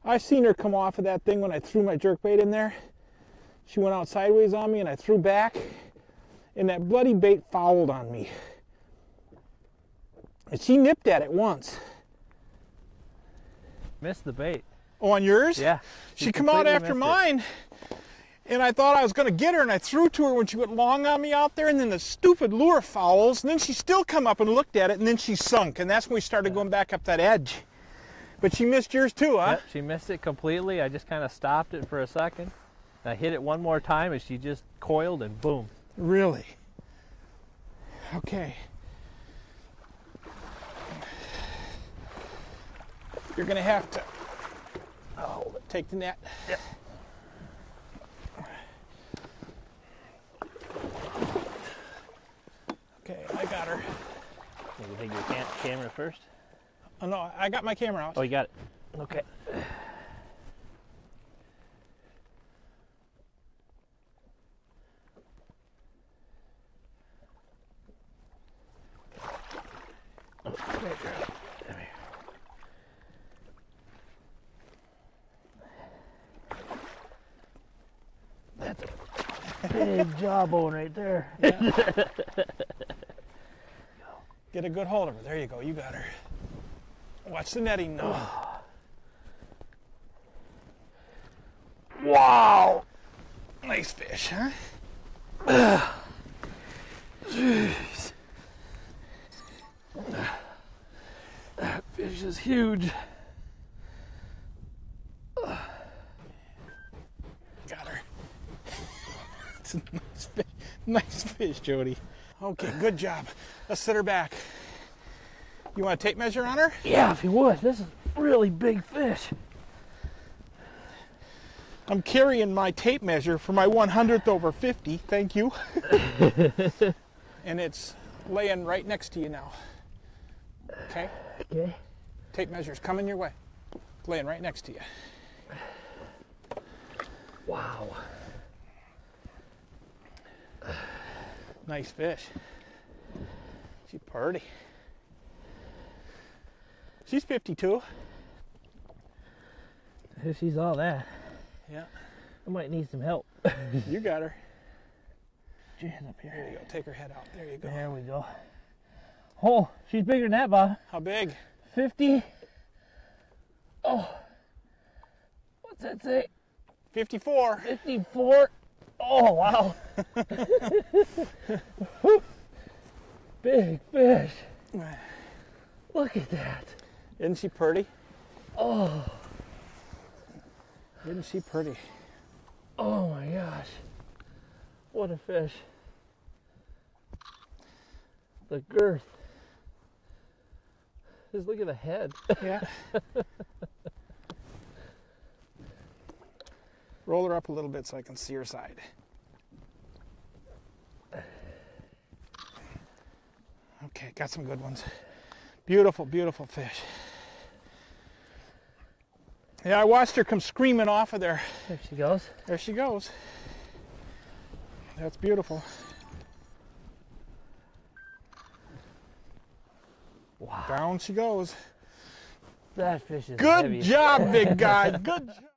I seen her come off of that thing when I threw my jerkbait in there. She went out sideways on me and I threw back, and that bloody bait fouled on me. And she nipped at it once.
Missed the bait.
Oh, on yours?
Yeah.
She come out after mine, and I thought I was going to get her, and I threw to her when she went long on me out there, and then the stupid lure fouls, and then she still come up and looked at it, and then she sunk, and that's when we started going back up that edge. But she missed yours too, huh?
Yep, she missed it completely. I just kind of stopped it for a second. I hit it one more time, and she just coiled, and boom.
Really? Okay. You're going to have to take the net.
Yep.
Okay, I got her.
You take your camera first?
Oh, no, I got my camera out.
Oh, you got it. Okay. That's a big jawbone right there.
Yeah. Get a good hold of her. There you go. You got her. Watch the netting now. Wow. Nice fish, huh?
Jeez. That fish is huge.
Got her. It's a nice fish. Nice fish, Jody. Okay, good job. Let's set her back. You want a tape measure on her?
Yeah, if you would. This is a really big fish.
I'm carrying my tape measure for my 100th over 50. Thank you. And it's laying right next to you now. Okay?
Okay.
Tape measure's coming your way. It's laying right next to you.
Wow.
Nice fish. She's pretty. She's 52.
She's all that.
Yeah.
I might need some help.
You got her.
Put your hand up here.
There you go. Take her head out. There you go.
There we go. Oh, she's bigger than that, Bob.
How big?
50. Oh. What's that say?
54.
54. Oh, wow. Big fish. Look at that.
Isn't she pretty?
Oh.
Isn't she pretty?
Oh my gosh. What a fish. The girth. Just look at the head.
Yeah. Roll her up a little bit so I can see her side. Okay, got some good ones. Beautiful, beautiful fish. Yeah, I watched her come screaming off of there.
There she goes.
There she goes. That's beautiful.
Wow.
Down she goes.
That fish is
Good
heavy.
job, big guy. Good job.